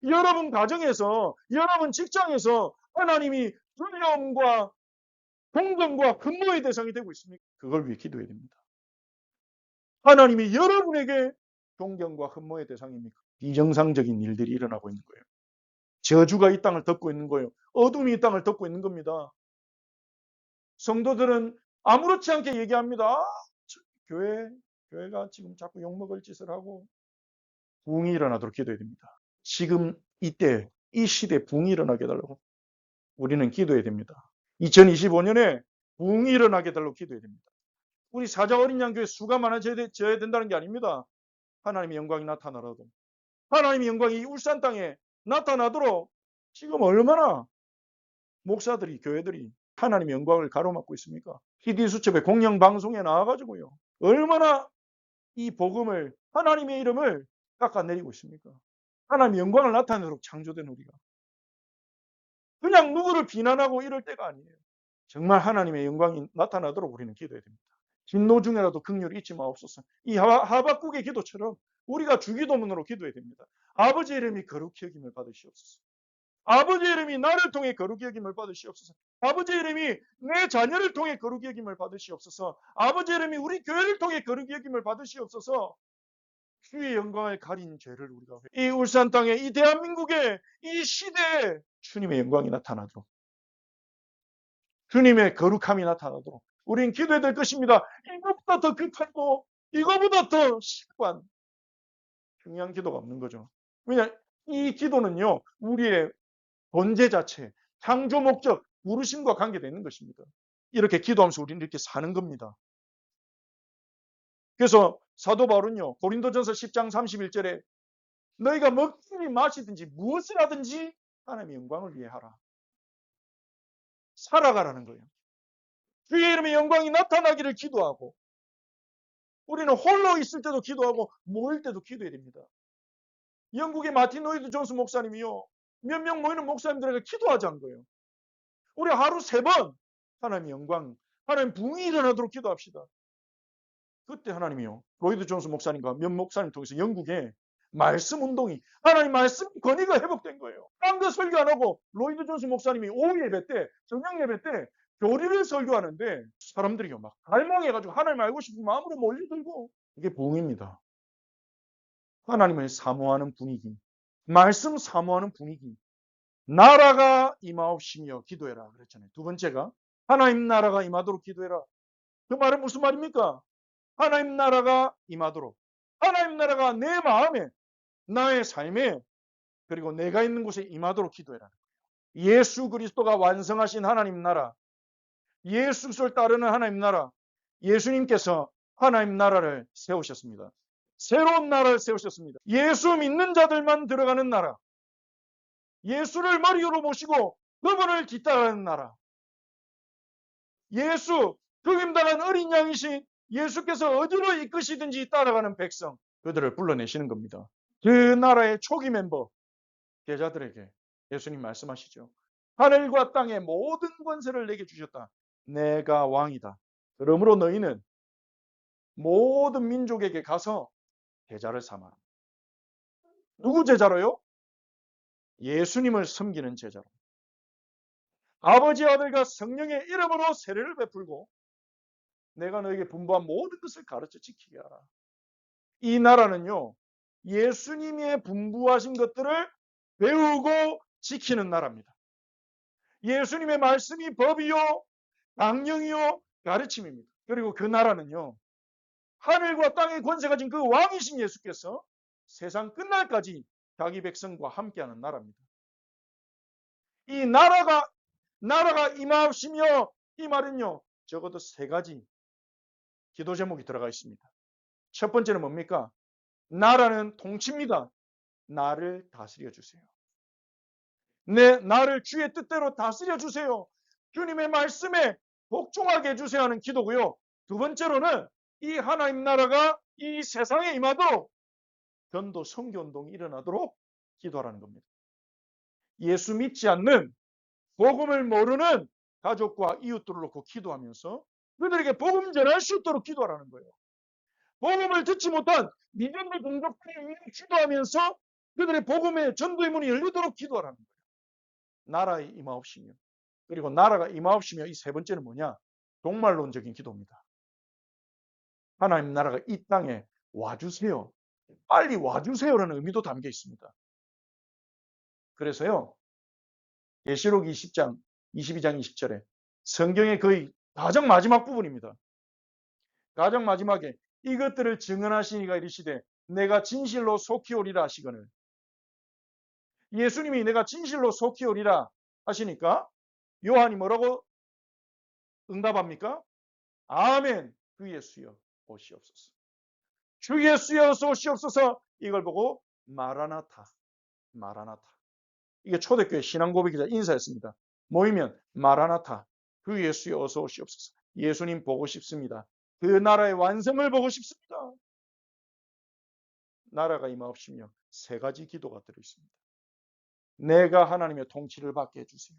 여러분 가정에서, 여러분 직장에서 하나님이 두려움과 공경과 분노의 대상이 되고 있습니까? 그걸 위해 기도해야 됩니다. 하나님이 여러분에게 존경과 흠모의 대상입니까? 비정상적인 일들이 일어나고 있는 거예요. 저주가 이 땅을 덮고 있는 거예요. 어둠이 이 땅을 덮고 있는 겁니다. 성도들은 아무렇지 않게 얘기합니다. 교회가 지금 자꾸 욕먹을 짓을 하고. 부흥이 일어나도록 기도해야 됩니다. 지금 이때 이 시대에 부흥이 일어나게 해달라고 우리는 기도해야 됩니다. 2025년에 부흥이 일어나게 해달라고 기도해야 됩니다. 우리 사자 어린 양 교회 수가 많아져야 된다는 게 아닙니다. 하나님의 영광이 나타나라도, 하나님의 영광이 이 울산 땅에 나타나도록 지금 얼마나 목사들이, 교회들이 하나님의 영광을 가로막고 있습니까? 희디수첩의 공영방송에 나와가지고요, 얼마나 이 복음을, 하나님의 이름을 깎아내리고 있습니까? 하나님의 영광을 나타내도록 창조된 우리가 그냥 누구를 비난하고 이럴 때가 아니에요. 정말 하나님의 영광이 나타나도록 우리는 기도해야 됩니다. 진노 중에라도 긍휼을 잊지 마옵소서. 이 하박국의 기도처럼 우리가 주기도문으로 기도해야 됩니다. 아버지의 이름이 거룩히 여김을 받으시옵소서. 아버지의 이름이 나를 통해 거룩히 여김을 받으시옵소서. 아버지의 이름이 내 자녀를 통해 거룩히 여김을 받으시옵소서. 아버지의 이름이 우리 교회를 통해 거룩히 여김을 받으시옵소서. 주의 영광을 가린 죄를 우리가, 이 울산 땅에, 이 대한민국의 이 시대에 주님의 영광이 나타나도록, 주님의 거룩함이 나타나도록 우리는 기도해야 될 것입니다. 이것보다 더 급하고 이것보다 더 시급한 중요한 기도가 없는 거죠. 왜냐, 이 기도는요, 우리의 본제 자체, 창조 목적, 부르심과 관계되어 있는 것입니다. 이렇게 기도하면서 우리는 이렇게 사는 겁니다. 그래서 사도 바울은요, 고린도전서 10장 31절에 너희가 먹든지 마시든지 무엇을 하든지 하나님의 영광을 위해 하라. 살아가라는 거예요. 주의 이름의 영광이 나타나기를 기도하고, 우리는 홀로 있을 때도 기도하고 모일 때도 기도해야 됩니다. 영국의 마틴 로이드 존스 목사님이요, 몇 명 모이는 목사님들에게 기도하자는 거예요. 우리 하루 3번 하나님의 영광, 하나님 부흥이 일어나도록 기도합시다. 그때 하나님이요, 로이드 존스 목사님과 몇 목사님 통해서 영국에 말씀 운동이, 하나님 말씀 권위가 회복된 거예요. 딴 거 설교 안 하고 로이드 존스 목사님이 오후 예배 때, 저녁 예배 때 교리를 설교하는데 사람들이요 막 갈망해가지고 하나님 알고 싶은 마음으로 몰려들고, 이게 부흥입니다. 하나님을 사모하는 분위기, 말씀 사모하는 분위기, 나라가 임하옵시며 기도해라 그랬잖아요. 두 번째가 하나님 나라가 임하도록 기도해라. 그 말은 무슨 말입니까? 하나님 나라가 임하도록, 하나님 나라가 내 마음에, 나의 삶에, 그리고 내가 있는 곳에 임하도록 기도해라. 예수 그리스도가 완성하신 하나님 나라, 예수 그리스도를 따르는 하나님 나라, 예수님께서 하나님 나라를 세우셨습니다. 새로운 나라를 세우셨습니다. 예수 믿는 자들만 들어가는 나라, 예수를 머리로 모시고 그분을 뒤따르는 나라, 예수, 죽임당한 어린 양이신 예수께서 어디로 이끄시든지 따라가는 백성, 그들을 불러내시는 겁니다. 그 나라의 초기 멤버 제자들에게 예수님 말씀하시죠. 하늘과 땅의 모든 권세를 내게 주셨다. 내가 왕이다. 그러므로 너희는 모든 민족에게 가서 제자를 삼아라. 누구 제자로요? 예수님을 섬기는 제자로. 아버지, 아들과 성령의 이름으로 세례를 베풀고 내가 너에게 분부한 모든 것을 가르쳐 지키게 하라. 이 나라는요, 예수님의 분부하신 것들을 배우고 지키는 나라입니다. 예수님의 말씀이 법이요, 강령이요, 가르침입니다. 그리고 그 나라는요, 하늘과 땅의 권세가 진 그 왕이신 예수께서 세상 끝날까지 자기 백성과 함께하는 나라입니다. 이 나라가 임하옵시며, 이 말은요, 적어도 3가지 기도 제목이 들어가 있습니다. 첫 번째는 뭡니까? 나라는 통치입니다. 나를 다스려 주세요. 나를 주의 뜻대로 다스려 주세요. 주님의 말씀에 복종하게 해주세요 하는 기도고요. 두 번째로는 이 하나님 나라가 이 세상에 임하도록 전도 선교운동이 일어나도록 기도하라는 겁니다. 예수 믿지 않는 복음을 모르는 가족과 이웃들을 놓고 기도하면서 그들에게 복음 전할 수 있도록 기도하라는 거예요. 복음을 듣지 못한 믿음의 공동체를 위해 기도하면서 그들의 복음의 전도의 문이 열리도록 기도하라는 거예요. 나라의 임하옵시며, 그리고 나라가 임하옵시며, 이 세 번째는 뭐냐? 종말론적인 기도입니다. 하나님 나라가 이 땅에 와주세요. 빨리 와주세요라는 의미도 담겨 있습니다. 그래서요, 계시록 20장, 22장 20절에 성경의 거의 가장 마지막 부분입니다. 가장 마지막에 이것들을 증언하시니가 이르시되 내가 진실로 속히 오리라 하시거늘. 예수님이 내가 진실로 속히 오리라 하시니까 요한이 뭐라고 응답합니까? 아멘. 주 예수여 오시옵소서. 주 예수여 오시옵소서. 이걸 보고 마라나타, 마라나타. 이게 초대교회 신앙고백이자 인사였습니다. 모이면 마라나타, 주 예수여 어서 오시옵소서. 예수님 보고 싶습니다. 그 나라의 완성을 보고 싶습니다. 나라가 임하옵시며 세 가지 기도가 들어있습니다. 내가 하나님의 통치를 받게 해주세요.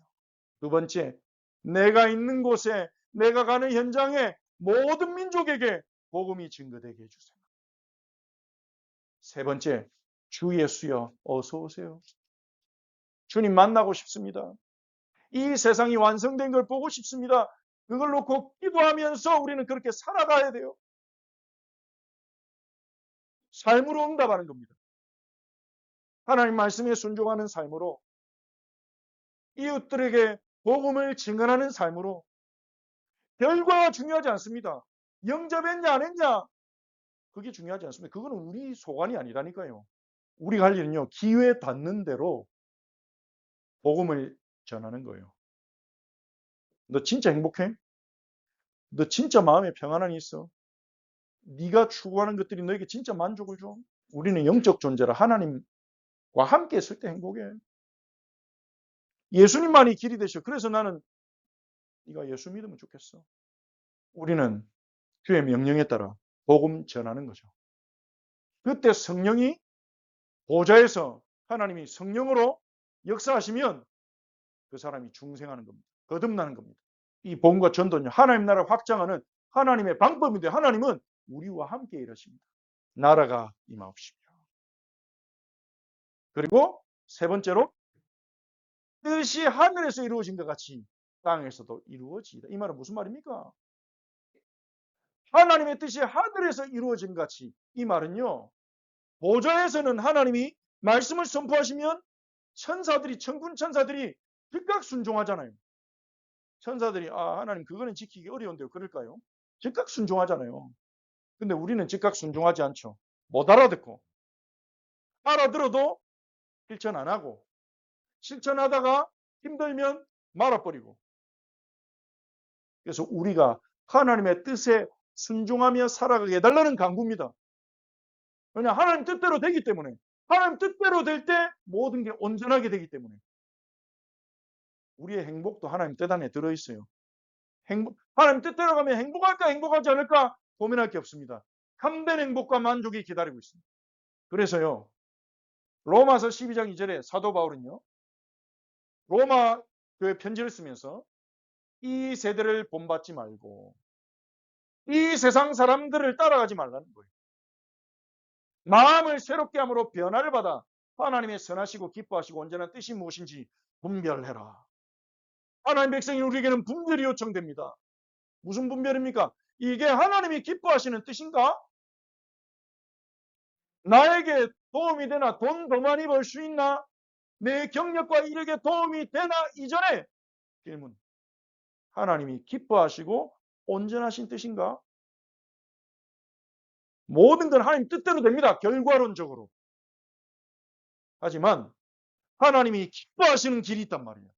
두 번째, 내가 있는 곳에, 내가 가는 현장에 모든 민족에게 복음이 증거되게 해주세요. 세 번째, 주 예수여 어서 오세요. 주님 만나고 싶습니다. 이 세상이 완성된 걸 보고 싶습니다. 그걸 놓고 기도하면서 우리는 그렇게 살아가야 돼요. 삶으로 응답하는 겁니다. 하나님 말씀에 순종하는 삶으로, 이웃들에게 복음을 증언하는 삶으로. 결과가 중요하지 않습니다. 영접했냐 안 했냐 그게 중요하지 않습니다. 그거는 우리 소관이 아니라니까요. 우리가 할 일은요, 기회 닿는 대로 복음을 전하는 거예요. 너 진짜 행복해? 너 진짜 마음에 평안함이 있어? 네가 추구하는 것들이 너에게 진짜 만족을 줘? 우리는 영적 존재라 하나님과 함께 있을 때 행복해. 예수님만이 길이 되셔. 그래서 나는 네가 예수 믿으면 좋겠어. 우리는 주의 명령에 따라 복음 전하는 거죠. 그때 성령이 보좌에서 하나님이 성령으로 역사하시면 그 사람이 중생하는 겁니다. 거듭나는 겁니다. 이 복음과 전도는 하나님 나라를 확장하는 하나님의 방법인데 하나님은 우리와 함께 일하십니다. 나라가 임하옵시며. 그리고 세 번째로 뜻이 하늘에서 이루어진 것 같이 땅에서도 이루어지이다. 이 말은 무슨 말입니까? 하나님의 뜻이 하늘에서 이루어진 것 같이. 이 말은요, 보좌에서는 하나님이 말씀을 선포하시면 천사들이, 천군 천사들이 즉각 순종하잖아요. 천사들이 하나님 그거는 지키기 어려운데요. 그럴까요? 즉각 순종하잖아요. 근데 우리는 즉각 순종하지 않죠. 못 알아듣고. 알아들어도 실천 안 하고, 실천하다가 힘들면 말아버리고. 그래서 우리가 하나님의 뜻에 순종하며 살아가게 해달라는 강구입니다. 왜냐, 하나님 뜻대로 되기 때문에. 하나님 뜻대로 될 때 모든 게 온전하게 되기 때문에. 우리의 행복도 하나님 뜻 안에 들어있어요. 하나님 뜻대로 가면 행복할까 행복하지 않을까 고민할 게 없습니다. 참된 행복과 만족이 기다리고 있습니다. 그래서요, 로마서 12장 2절에 사도 바울은요, 로마 교회 편지를 쓰면서 이 세대를 본받지 말고 이 세상 사람들을 따라가지 말라는 거예요. 마음을 새롭게 함으로 변화를 받아 하나님의 선하시고 기뻐하시고 온전한 뜻이 무엇인지 분별해라. 하나님 백성이 우리에게는 분별이 요청됩니다. 무슨 분별입니까? 이게 하나님이 기뻐하시는 뜻인가? 나에게 도움이 되나? 돈 더 많이 벌 수 있나? 내 경력과 이력에 도움이 되나? 이전에 질문. 하나님이 기뻐하시고 온전하신 뜻인가? 모든 건 하나님 뜻대로 됩니다. 결과론적으로. 하지만 하나님이 기뻐하시는 길이 있단 말이에요.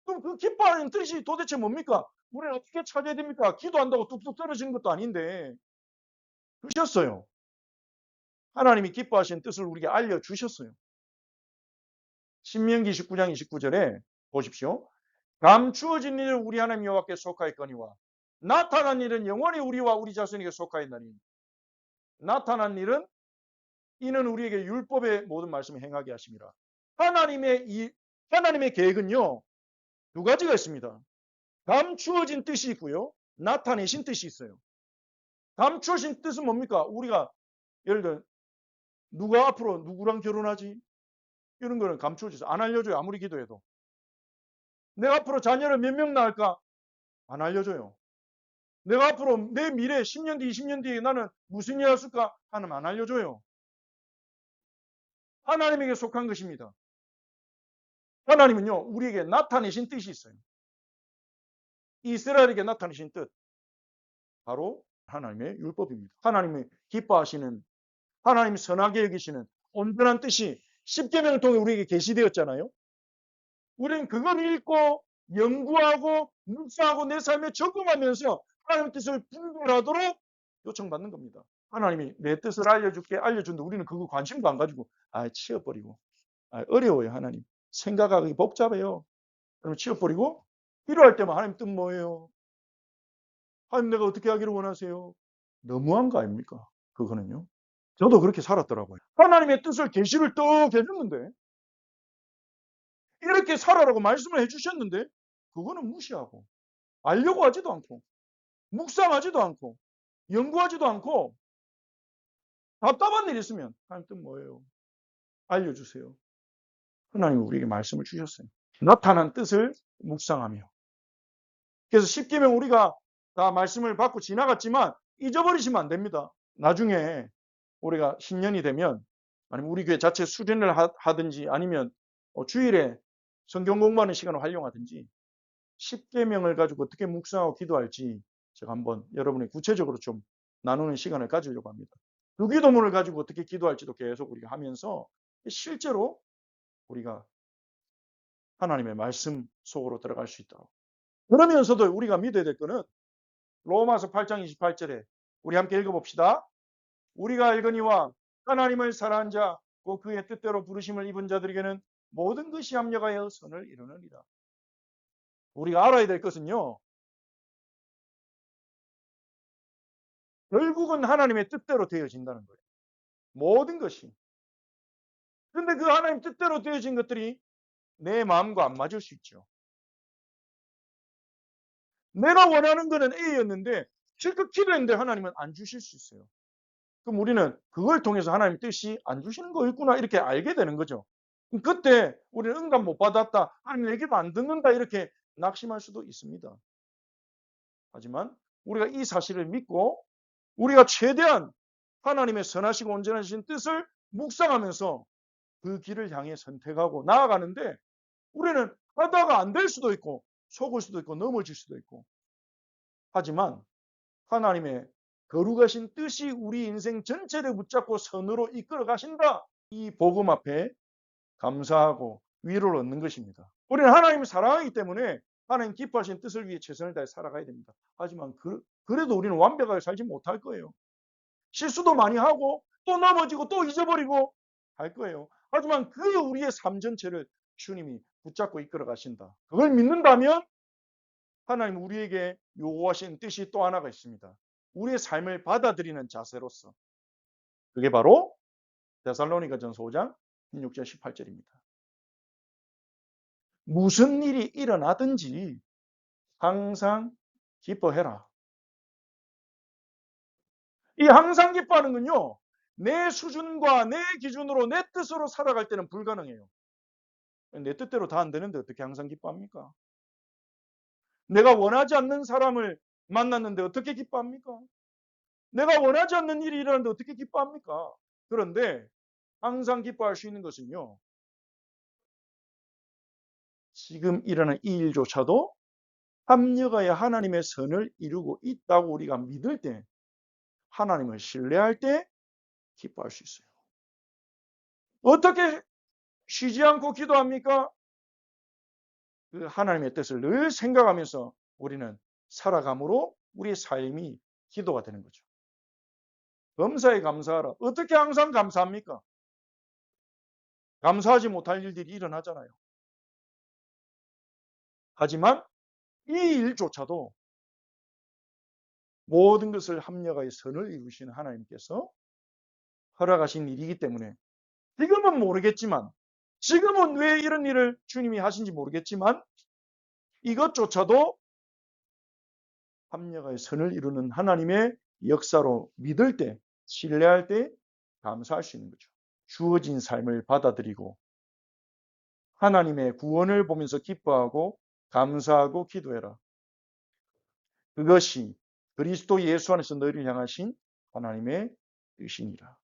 그럼 그 기뻐하는 뜻이 도대체 뭡니까? 우리는 어떻게 찾아야 됩니까? 기도한다고 뚝뚝 떨어지는 것도 아닌데 주셨어요. 하나님이 기뻐하시는 뜻을 우리에게 알려주셨어요. 신명기 19장 29절에 보십시오. 감추어진 일은 우리 하나님 여호와께 속하였거니와 나타난 일은 영원히 우리와 우리 자손에게 속하였나니. 나타난 일은 이는 우리에게 율법의 모든 말씀을 행하게 하심이라. 하나님의 계획은요, 두 가지가 있습니다. 감추어진 뜻이 있고요, 나타내신 뜻이 있어요. 감추어진 뜻은 뭡니까? 우리가 예를 들어 누가 앞으로 누구랑 결혼하지? 이런 거는 감추어져서 안 알려줘요. 아무리 기도해도. 내가 앞으로 자녀를 몇 명 낳을까? 안 알려줘요. 내가 앞으로 내 미래 10년 뒤, 20년 뒤에 나는 무슨 일 할까? 하나님 안 알려줘요. 하나님에게 속한 것입니다. 하나님은요, 우리에게 나타내신 뜻이 있어요. 이스라엘에게 나타내신 뜻, 바로 하나님의 율법입니다. 하나님이 기뻐하시는, 하나님이 선하게 여기시는 온전한 뜻이 십계명을 통해 우리에게 계시되었잖아요. 우리는 그걸 읽고 연구하고 묵상하고 내 삶에 적응하면서 하나님의 뜻을 분별하도록 요청받는 겁니다. 하나님이 내 뜻을 알려줄게 알려준다. 우리는 그거 관심도 안 가지고 치워버리고 어려워요. 하나님 생각하기 복잡해요. 그러면 치워버리고 필요할 때만 하나님 뜻 뭐예요? 하나님 내가 어떻게 하기를 원하세요? 너무한 거 아닙니까? 그거는요. 저도 그렇게 살았더라고요. 하나님의 뜻을 계시를 떡 해줬는데 이렇게 살아라고 말씀을 해주셨는데 그거는 무시하고 알려고 하지도 않고 묵상하지도 않고 연구하지도 않고 답답한 일 있으면 하나님 뜻 뭐예요? 알려주세요. 하나님이 우리에게 말씀을 주셨어요. 나타난 뜻을 묵상하며. 그래서 십계명 우리가 다 말씀을 받고 지나갔지만 잊어버리시면 안 됩니다. 나중에 우리가 10년이 되면 아니면 우리 교회 자체 수련을 하든지 아니면 주일에 성경 공부하는 시간을 활용하든지 십계명을 가지고 어떻게 묵상하고 기도할지 제가 한번 여러분이 구체적으로 좀 나누는 시간을 가지려고 합니다. 그 기도문을 가지고 어떻게 기도할지도 계속 우리가 하면서 실제로 우리가 하나님의 말씀 속으로 들어갈 수 있도록. 그러면서도 우리가 믿어야 될 것은 로마서 8장 28절에 우리 함께 읽어봅시다. 우리가 알거니와 하나님을 사랑한 자, 곧 그의 뜻대로 부르심을 입은 자들에게는 모든 것이 합력하여 선을 이루느니라. 우리가 알아야 될 것은요. 결국은 하나님의 뜻대로 되어진다는 거예요. 모든 것이. 그런데 그 하나님 뜻대로 되어진 것들이 내 마음과 안 맞을 수 있죠. 내가 원하는 거는 A였는데 실컷 기도했는데 하나님은 안 주실 수 있어요. 그럼 우리는 그걸 통해서 하나님 뜻이 안 주시는 거였구나 이렇게 알게 되는 거죠. 그때 우리는 응답 못 받았다. 하나님 얘기도 안 듣는다 이렇게 낙심할 수도 있습니다. 하지만 우리가 이 사실을 믿고 우리가 최대한 하나님의 선하시고 온전하신 뜻을 묵상하면서 그 길을 향해 선택하고 나아가는데 우리는 하다가 안 될 수도 있고 속을 수도 있고 넘어질 수도 있고 하지만 하나님의 거룩하신 뜻이 우리 인생 전체를 붙잡고 선으로 이끌어 가신다. 이 복음 앞에 감사하고 위로를 얻는 것입니다. 우리는 하나님을 사랑하기 때문에 하나님 기뻐하신 뜻을 위해 최선을 다해 살아가야 됩니다. 하지만 그래도 우리는 완벽하게 살지 못할 거예요. 실수도 많이 하고 또 넘어지고 또 잊어버리고 할 거예요. 하지만 그 우리의 삶 전체를 주님이 붙잡고 이끌어 가신다. 그걸 믿는다면 하나님 우리에게 요구하신 뜻이 또 하나가 있습니다. 우리의 삶을 받아들이는 자세로서. 그게 바로 데살로니가전서 5장 16절 18절입니다. 무슨 일이 일어나든지 항상 기뻐해라. 이 항상 기뻐하는 건요. 내 수준과 내 기준으로 내 뜻으로 살아갈 때는 불가능해요. 내 뜻대로 다 안 되는데 어떻게 항상 기뻐합니까? 내가 원하지 않는 사람을 만났는데 어떻게 기뻐합니까? 내가 원하지 않는 일이 일어났는데 어떻게 기뻐합니까? 그런데 항상 기뻐할 수 있는 것은요. 지금 일어난 이 일조차도 합력하여 하나님의 선을 이루고 있다고 우리가 믿을 때 하나님을 신뢰할 때 기뻐할 수 있어요. 어떻게 쉬지 않고 기도합니까? 그 하나님의 뜻을 늘 생각하면서 우리는 살아감으로 우리의 삶이 기도가 되는 거죠. 범사에 감사하라. 어떻게 항상 감사합니까? 감사하지 못할 일들이 일어나잖아요. 하지만 이 일조차도 모든 것을 합력하여 선을 이루시는 하나님께서 허락하신 일이기 때문에 지금은 모르겠지만, 지금은 왜 이런 일을 주님이 하신지 모르겠지만, 이것조차도 합력의 선을 이루는 하나님의 역사로 믿을 때, 신뢰할 때 감사할 수 있는 거죠. 주어진 삶을 받아들이고 하나님의 구원을 보면서 기뻐하고 감사하고 기도해라. 그것이 그리스도 예수 안에서 너희를 향하신 하나님의 뜻이니라.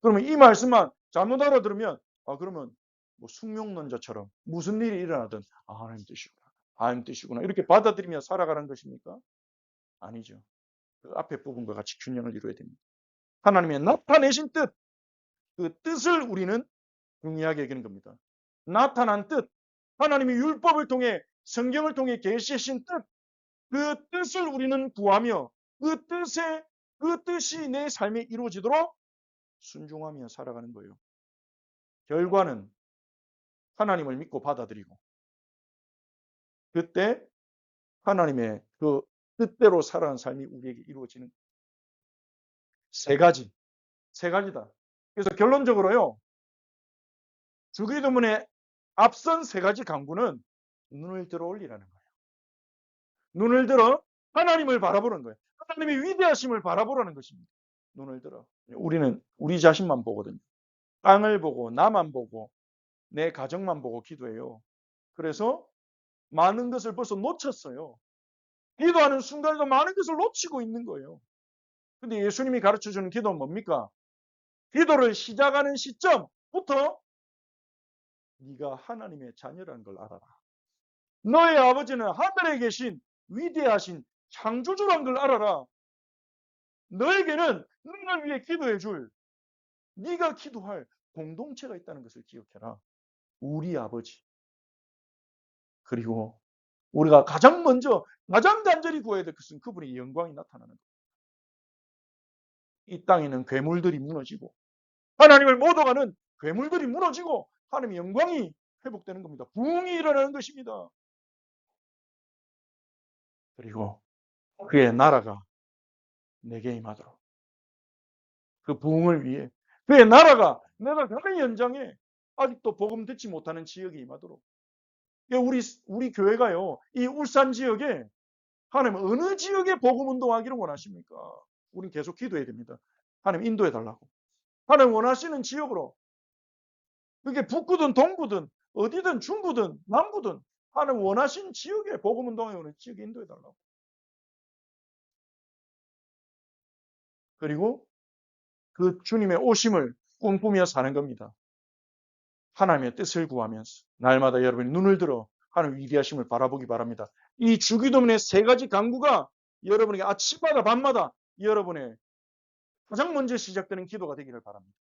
그러면 이 말씀만 잘못 알아들으면, 그러면 뭐 숙명론자처럼 무슨 일이 일어나든 하나님 뜻이구나, 하나님 뜻이구나 이렇게 받아들이며 살아가는 것입니까? 아니죠. 그 앞에 부분과 같이 균형을 이루어야 됩니다. 하나님의 나타내신 뜻, 그 뜻을 우리는 중요하게 여기는 겁니다. 나타난 뜻, 하나님이 율법을 통해 성경을 통해 계시하신 뜻, 그 뜻을 우리는 구하며 그 뜻이 내 삶에 이루어지도록 순종하며 살아가는 거예요. 결과는 하나님을 믿고 받아들이고 그때 하나님의 그 뜻대로 살아가는 삶이 우리에게 이루어지는 세 가지다. 그래서 결론적으로요, 주기도문의 앞선 세 가지 강구는 눈을 들어 올리라는 거예요. 눈을 들어 하나님을 바라보는 거예요. 하나님의 위대하심을 바라보라는 것입니다. 눈을 들어. 우리는 우리 자신만 보거든요. 땅을 보고 나만 보고 내 가정만 보고 기도해요. 그래서 많은 것을 벌써 놓쳤어요. 기도하는 순간에도 많은 것을 놓치고 있는 거예요. 근데 예수님이 가르쳐주는 기도는 뭡니까? 기도를 시작하는 시점부터 네가 하나님의 자녀라는 걸 알아라. 너의 아버지는 하늘에 계신 위대하신 창조주라는 걸 알아라. 너에게는 너를 위해 기도해 줄, 네가 기도할 공동체가 있다는 것을 기억해라. 우리 아버지. 그리고 우리가 가장 먼저 가장 간절히 구해야 될 것은 그분의 영광이 나타나는 것. 이 땅에는 괴물들이 무너지고 하나님을 못 오가는 괴물들이 무너지고 하나님의 영광이 회복되는 겁니다. 부흥이 일어나는 것입니다. 그리고 그의 나라가 내게 임하도록, 그 부흥을 위해 그의 나라가 내가 가는 현장에 아직도 복음 듣지 못하는 지역에 임하도록. 우리 교회가요, 이 울산 지역에 하나님 어느 지역에 복음 운동하기를 원하십니까? 우린 계속 기도해야 됩니다. 하나님 인도해 달라고. 하나님 원하시는 지역으로, 그게 북구든 동구든 어디든 중구든 남구든 하나님 원하시는 지역에 복음 운동에 오는 지역에 인도해 달라고. 그리고 그 주님의 오심을 꿈꾸며 사는 겁니다. 하나님의 뜻을 구하면서 날마다 여러분이 눈을 들어 하나님 위대하심을 바라보기 바랍니다. 이 주기도문의 세 가지 강구가 여러분에게 아침마다 밤마다 여러분의 가장 먼저 시작되는 기도가 되기를 바랍니다.